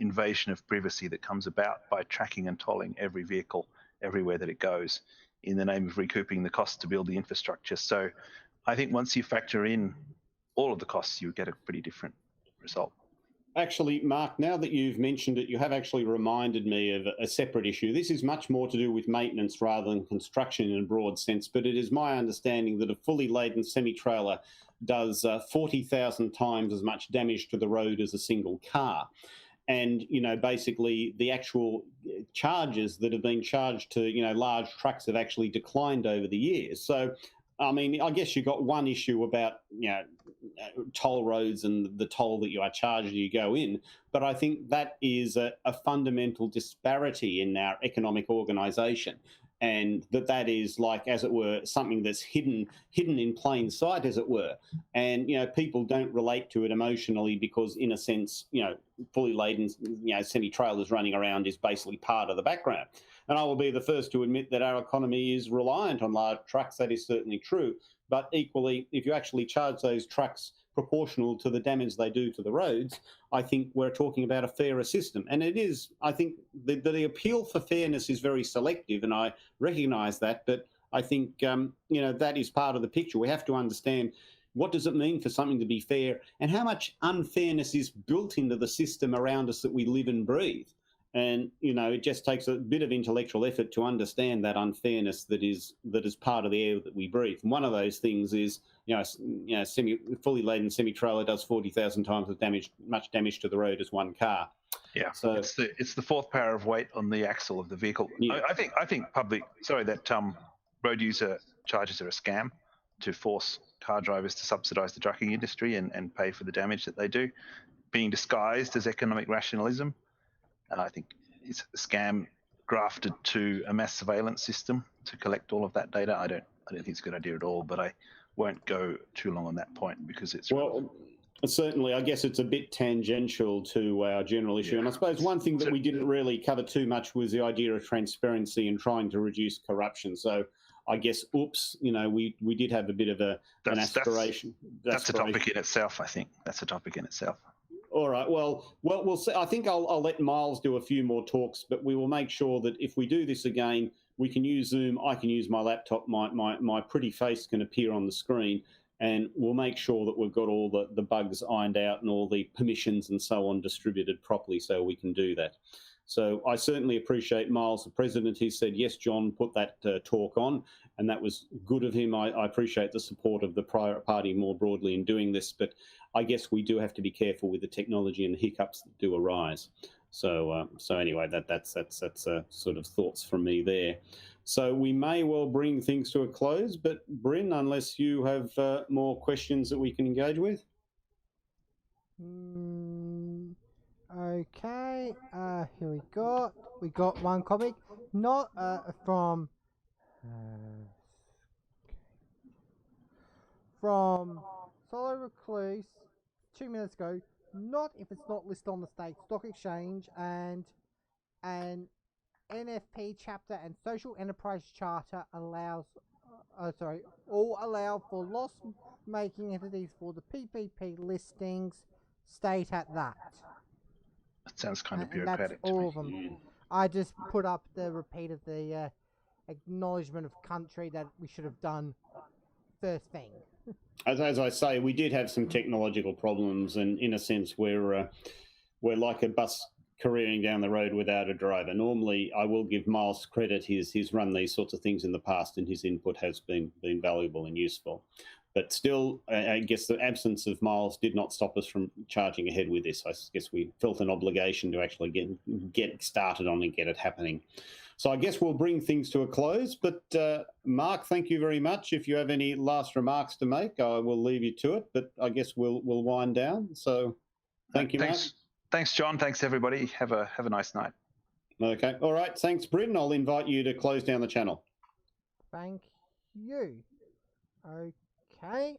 invasion of privacy that comes about by tracking and tolling every vehicle everywhere that it goes in the name of recouping the cost to build the infrastructure. So I think once you factor in all of the costs, you get a pretty different result. Actually, Mark, now that you've mentioned it, you have actually reminded me of a separate issue. This is much more to do with maintenance rather than construction in a broad sense, but it is my understanding that a fully laden semi-trailer does 40,000 times as much damage to the road as a single car. And, you know, basically the actual charges that have been charged to, you know, large trucks have actually declined over the years. So, I mean, I guess you've got one issue about, you know, toll roads and the toll that you are charged as you go in, but I think that is a fundamental disparity in our economic organisation, and that is, like, as it were, something that's hidden in plain sight, as it were. And, you know, people don't relate to it emotionally because, in a sense, you know, fully laden, you know, semi-trailers running around is basically part of the background. And I will be the first to admit that our economy is reliant on large trucks. That is certainly true. But equally, if you actually charge those trucks proportional to the damage they do to the roads, I think we're talking about a fairer system. And it is, I think, the appeal for fairness is very selective, and I recognise that. But I think, you know, that is part of the picture. We have to understand, what does it mean for something to be fair, and how much unfairness is built into the system around us that we live and breathe. And, you know, it just takes a bit of intellectual effort to understand that unfairness that is part of the air that we breathe. And one of those things is, you know, fully laden semi-trailer does 40,000 times as much damage to the road as one car. Yeah, so it's the fourth power of weight on the axle of the vehicle. Yeah. I think that road user charges are a scam to force car drivers to subsidise the trucking industry and pay for the damage that they do, being disguised as economic rationalism. I think it's a scam grafted to a mass surveillance system to collect all of that data. I don't think it's a good idea at all, but I won't go too long on that point because it's... Well, certainly, I guess it's a bit tangential to our general issue. Yeah. And I suppose one thing that we didn't really cover too much was the idea of transparency and trying to reduce corruption. So I guess, you know, we did have a bit of an aspiration. That's a topic in itself, I think. That's a topic in itself. All right. Well, we'll see. I think I'll let Miles do a few more talks, but we will make sure that if we do this again, we can use Zoom. I can use my laptop. My pretty face can appear on the screen, and we'll make sure that we've got all the bugs ironed out and all the permissions and so on distributed properly so we can do that. So I certainly appreciate Miles, the president. He said, yes, John, put that talk on, and that was good of him. I appreciate the support of the private party more broadly in doing this, but I guess we do have to be careful with the technology and the hiccups that do arise. So anyway, that's sort of thoughts from me there. So we may well bring things to a close, but Bryn, unless you have more questions that we can engage with. Okay, here we got one comic, not from Solo Recluse 2 minutes ago. Not if it's not listed on the state stock exchange, and NFP chapter and social enterprise charter allows all allow for loss-making entities for the PPP listings. State at that. That sounds kind of bureaucratic. That's all of them. I just put up the repeat of the acknowledgement of country that we should have done first thing. As I say, we did have some technological problems, and in a sense, we're like a bus careering down the road without a driver. Normally, I will give Miles credit. He's run these sorts of things in the past, and his input has been valuable and useful. But still, I guess the absence of Miles did not stop us from charging ahead with this. I guess we felt an obligation to actually get started on and get it happening. So I guess we'll bring things to a close. But Mark, thank you very much. If you have any last remarks to make, I will leave you to it. But I guess we'll wind down. So thank you, Mark. Thanks, John. Thanks, everybody. Have a nice night. Okay. All right. Thanks, Bryn. I'll invite you to close down the channel. Thank you. Okay.